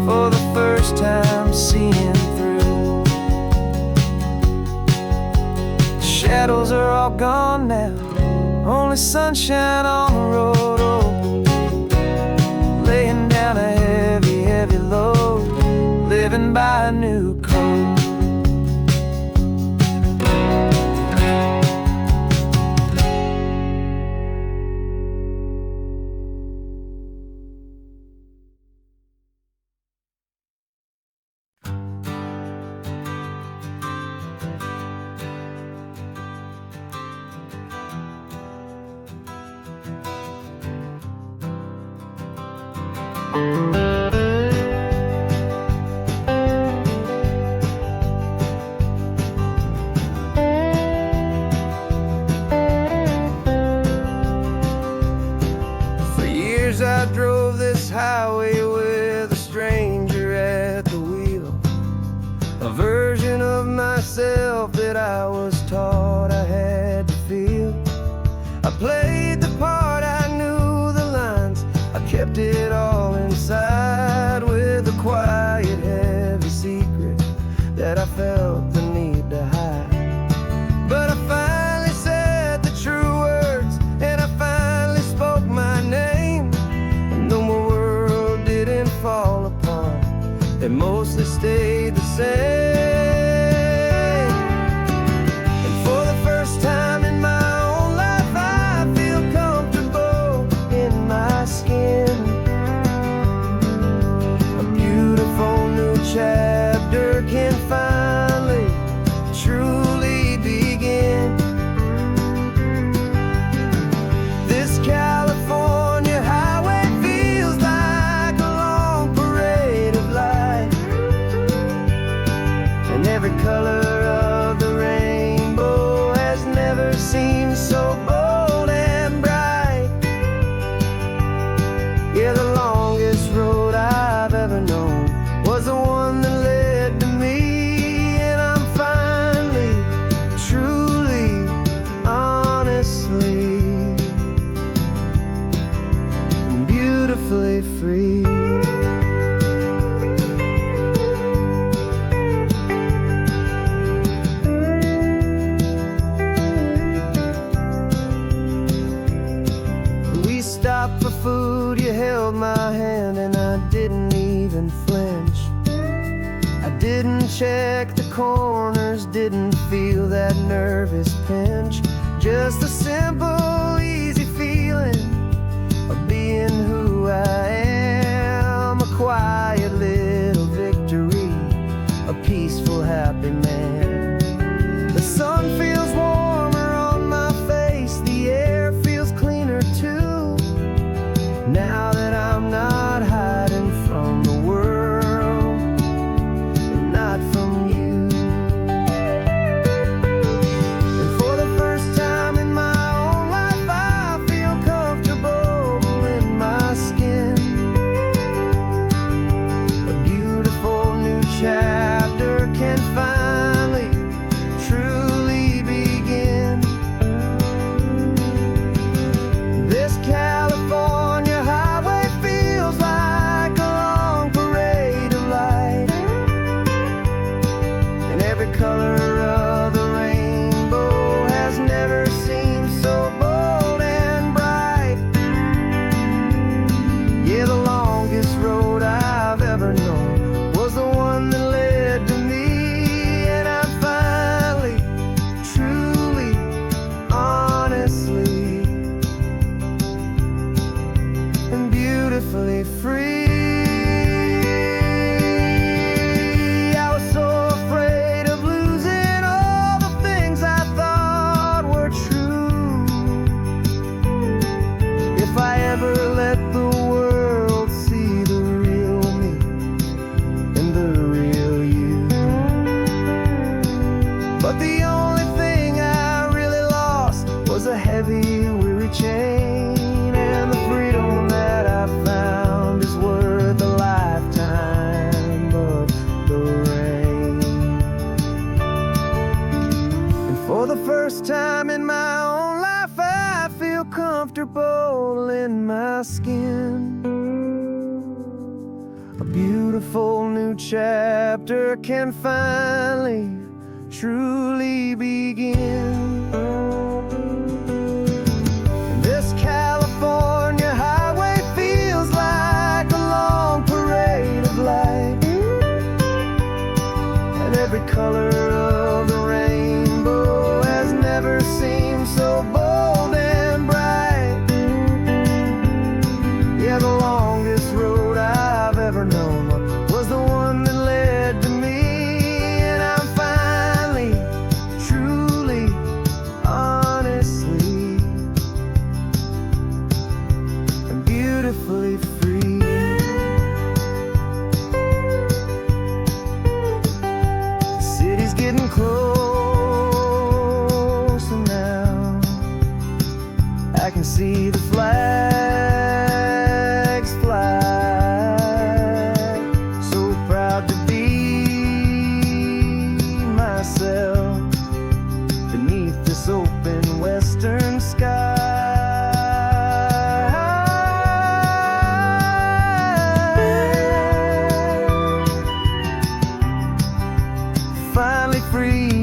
for the first time seeing through. The shadows are all gone now, only sunshine on the road. Oh, laying down a heavy, heavy load, living by a new code. For years I drove this highway with a stranger at the wheel, a version of myself that I was taught I had to feel. I played the part, I knew the lines, I kept it all inside, with a quiet, heavy secret that I felt the need to hide. But I finally said the true words, and I finally spoke my name, and though my world didn't fall apart, it mostly stayed the same. And for the first time in my own life, I feel comfortable in my skin. A beautiful new chapter can finally truly begin. This California highway feels like a long parade of light, and every color of the rainbow has never seemed so bold and bright. Yeah, the longest road I've ever known was the one that led to me, and I'm finally, truly, honestly, and beautifully free. We stopped for food, you held my hand, and I didn't even flinch. I didn't check the corners, didn't feel that nervous pinch. Just a simple, easy feeling of being who I am. A quiet little victory, a peaceful, happy man. The sun feels warmer on my face, the air feels cleaner too, now that I'm not hiding from the world, and not from you. And for the first time in my own life, I feel comfortable in my skin. A beautiful new chapter can finally, truly begin. This California highway feels like a long parade of light, and every color of the rainbow has never seemed so bold and bright. Yeah, the longest road I've ever known was the one that led to me, and I'm finally, truly, honestly, and beautifully free. chill in my skin. A beautiful new chapter can finally, truly begin. This California highway feels like a long parade of light, and every color of the rainbow has never seemed so bold and bright. Yeah, the longest road I've ever known was the one that led to me, and I'm finally, truly, honestly, and beautifully free. The city's getting closer now. I can see the flags fly. So proud to be myself beneath this open western sky. Finally free.